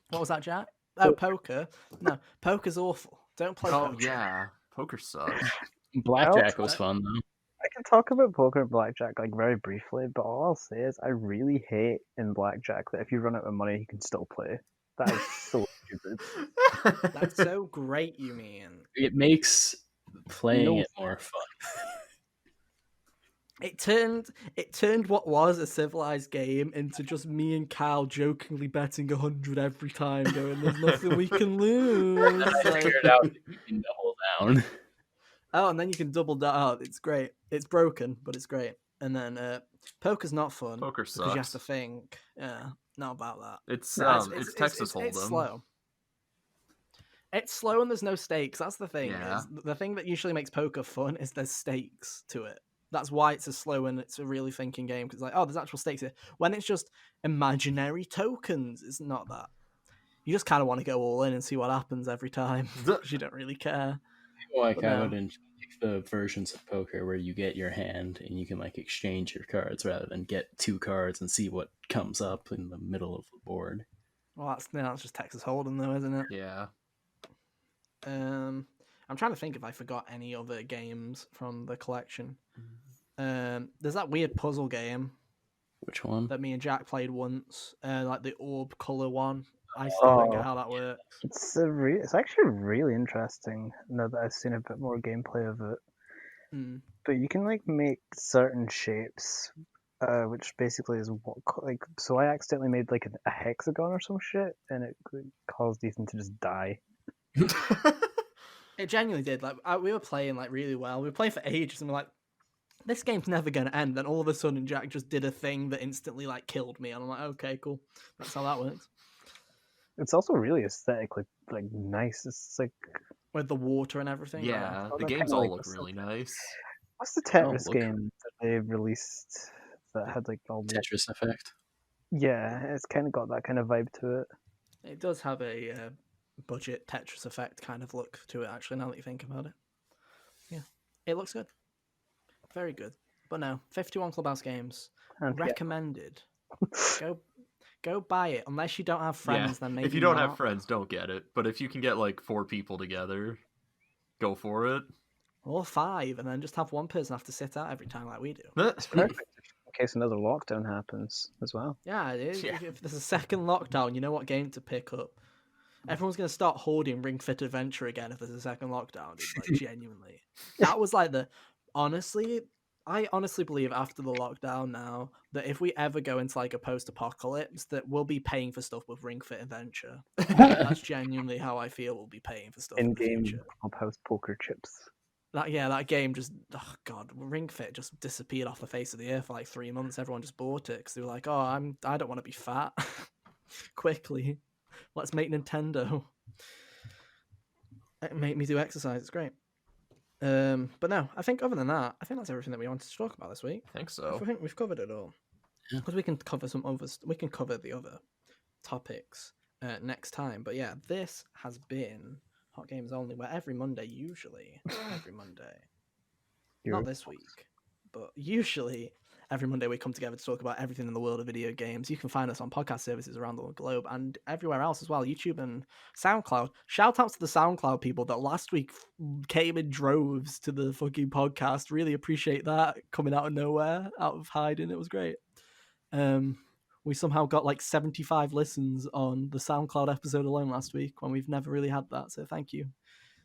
What was that, Jack? Oh, poker. No, poker's awful. Don't play Oh poker. yeah, poker sucks. Blackjack was fun though. I can talk about poker and blackjack like very briefly, but all I'll say is I really hate in blackjack that if you run out of money, you can still play. That is so stupid. That's so great, you mean. It makes playing No. it more fun. It turned what was a civilized game into just me and Kyle jokingly betting 100 every time, going, "There's nothing we can lose." I Like- figured out that you can double down. Oh, and then you can double down. Oh, it's great. It's broken, but it's great. And then poker's not fun Poker because you have sucks. to think. Yeah, not about that. It's No, it's Texas Hold'em. It's slow. It's slow and there's no stakes. That's the thing. Yeah. Is the thing that usually makes poker fun is there's stakes to it. That's why it's a slow and it's a really thinking game. Because like, oh, there's actual stakes here. When it's just imaginary tokens, it's not that. You just kind of want to go all in and see what happens every time because you don't really care. Like But I no. would enjoy the versions of poker where you get your hand and you can like exchange your cards rather than get 2 cards and see what comes up in the middle of the board. Well, that's just Texas Hold'em, though, isn't it? Yeah. I'm trying to think if I forgot any other games from the collection. There's that weird puzzle game Which one? that me and Jack played once, like the orb color one. I still don't get Oh. how that works. It's actually really interesting now that I've seen a bit more gameplay of it. Mm. But you can like make certain shapes which basically is what like. So I accidentally made like a hexagon or some shit, and it caused Ethan to just die. It genuinely did. Like we were playing like really well. We were playing for ages, and we're like, this game's never gonna end. Then all of a sudden, Jack just did a thing that instantly like killed me, and I'm like, okay, cool. That's how that works. It's also really aesthetically like nice. It's like With the water and everything. Yeah, Oh, the that games kinda all like look the really nice. what's the Tetris look. game that they released that had like all the Tetris Effect. yeah, it's kind of got that kind of vibe to it. It does have a budget Tetris Effect kind of look to it, actually, now that you think about it. Yeah, it looks good. Very good. But no, 51 Clubhouse Games. And yeah, Recommended. Go buy it. Unless you don't have friends, Yeah, then maybe if you don't not. have friends, don't get it. But if you can get like 4 people together, go for it. Or 5, and then just have one person have to sit out every time like we do. it's perfect in case another lockdown happens as well. Yeah, it is. Yeah. If there's a second lockdown, you know what game to pick up. Everyone's going to start hoarding Ring Fit Adventure again if there's a second lockdown. Dude. Like, genuinely. That was like I honestly believe after the lockdown now that if we ever go into like a post-apocalypse, that we'll be paying for stuff with Ring Fit Adventure. That's genuinely how I feel we'll be paying for stuff in the In-game future. Clubhouse poker chips. That game just, oh god, Ring Fit just disappeared off the face of the earth for like 3 months. Everyone just bought it because they were like, oh, I don't want to be fat. Quickly, let's make Nintendo. Make me do exercise. It's great. But no, I think other than that, I think that's everything that we wanted to talk about this week. I think so. I think we've covered it all. Yeah. Because we can cover some others. We can cover the other topics next time. But yeah, this has been Hot Games Only, where every Monday, not this week, but usually every Monday we come together to talk about everything in the world of video games. You can find us on podcast services around the globe and everywhere else as well, YouTube and SoundCloud. Shout out to the SoundCloud people that last week came in droves to the fucking podcast. Really appreciate that, coming out of nowhere, out of hiding. It was great. We somehow got like 75 listens on the SoundCloud episode alone last week when we've never really had that. So thank you.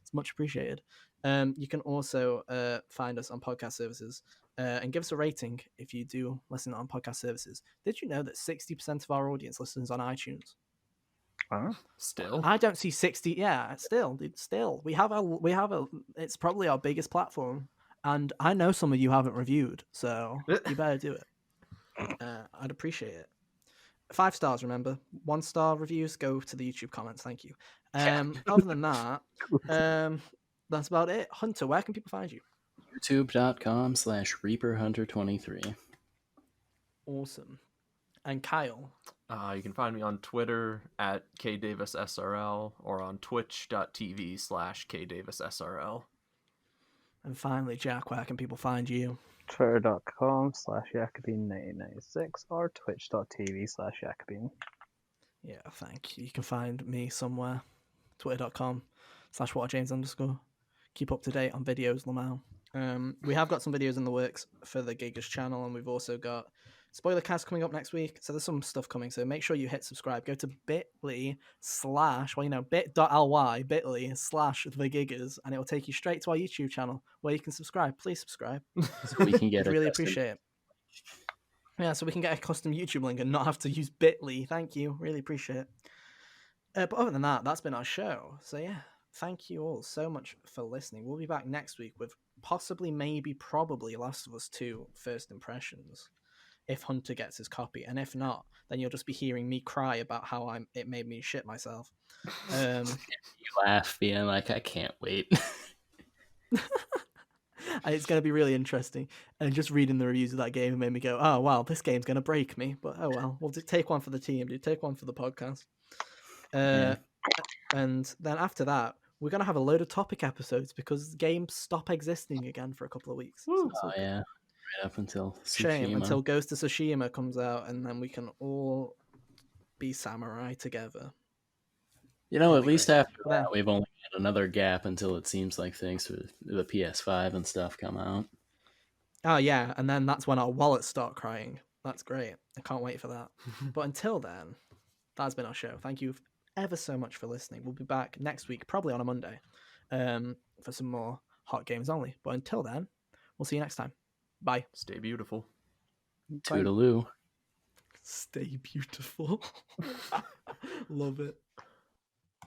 It's much appreciated. You can also find us on podcast services and give us a rating if you do listen on podcast services. Did you know that 60% of our audience listens on iTunes? Oh. Still, I don't see 60. Yeah, still, dude, still. We have a. It's probably our biggest platform, and I know some of you haven't reviewed, so you better do it. I'd appreciate it. 5 stars, remember. 1-star reviews go to the YouTube comments. Thank you. Other than that, that's about it. Hunter, where can people find you? YouTube.com/ReaperHunter23. Awesome. And Kyle? you can find me on Twitter at KDavisSRL or on twitch.tv/KDavisSRL. And finally, Jack, where can people find you? Twitter.com/Jacobine1996 or twitch.tv/Jacobine. Yeah, thank you. You can find me somewhere. Twitter.com/WhatJames_. Keep up to date on videos, Lamau. We have got some videos in the works for the Gigas channel, and we've also got spoiler cast coming up next week. So there's some stuff coming. So make sure you hit subscribe. Go to bit.ly/, bit.ly/the-gigas, and it will take you straight to our YouTube channel where you can subscribe. Please subscribe. So we can get really appreciate it. Yeah, so we can get a custom YouTube link and not have to use bit.ly. Thank you. Really appreciate it. But other than that, that's been our show. So yeah, thank you all so much for listening. We'll be back next week with probably Last of Us 2 first impressions, if Hunter gets his copy. And if not, then you'll just be hearing me cry about how it made me shit myself. You laugh, being like, I can't wait. It's going to be really interesting. And just reading the reviews of that game made me go, oh, wow, this game's going to break me. But oh, well, we'll take one for the team, dude. Take one for the podcast. And then after that, we're going to have a load of topic episodes because games stop existing again for a couple of weeks. So Yeah. Right up until Tsushima. Shame, until Ghost of Tsushima comes out, and then we can all be samurai together. You know, at least great. after that, we've only had another gap until it seems like things for the PS5 and stuff come out. Oh, yeah, and then that's when our wallets start crying. That's great. I can't wait for that. But until then, that's been our show. Thank you ever so much for listening. We'll be back next week, probably on a Monday, for some more Hot Games Only. But until then, we'll see you next time. Bye. Stay beautiful. Toodaloo. Stay beautiful. Love it.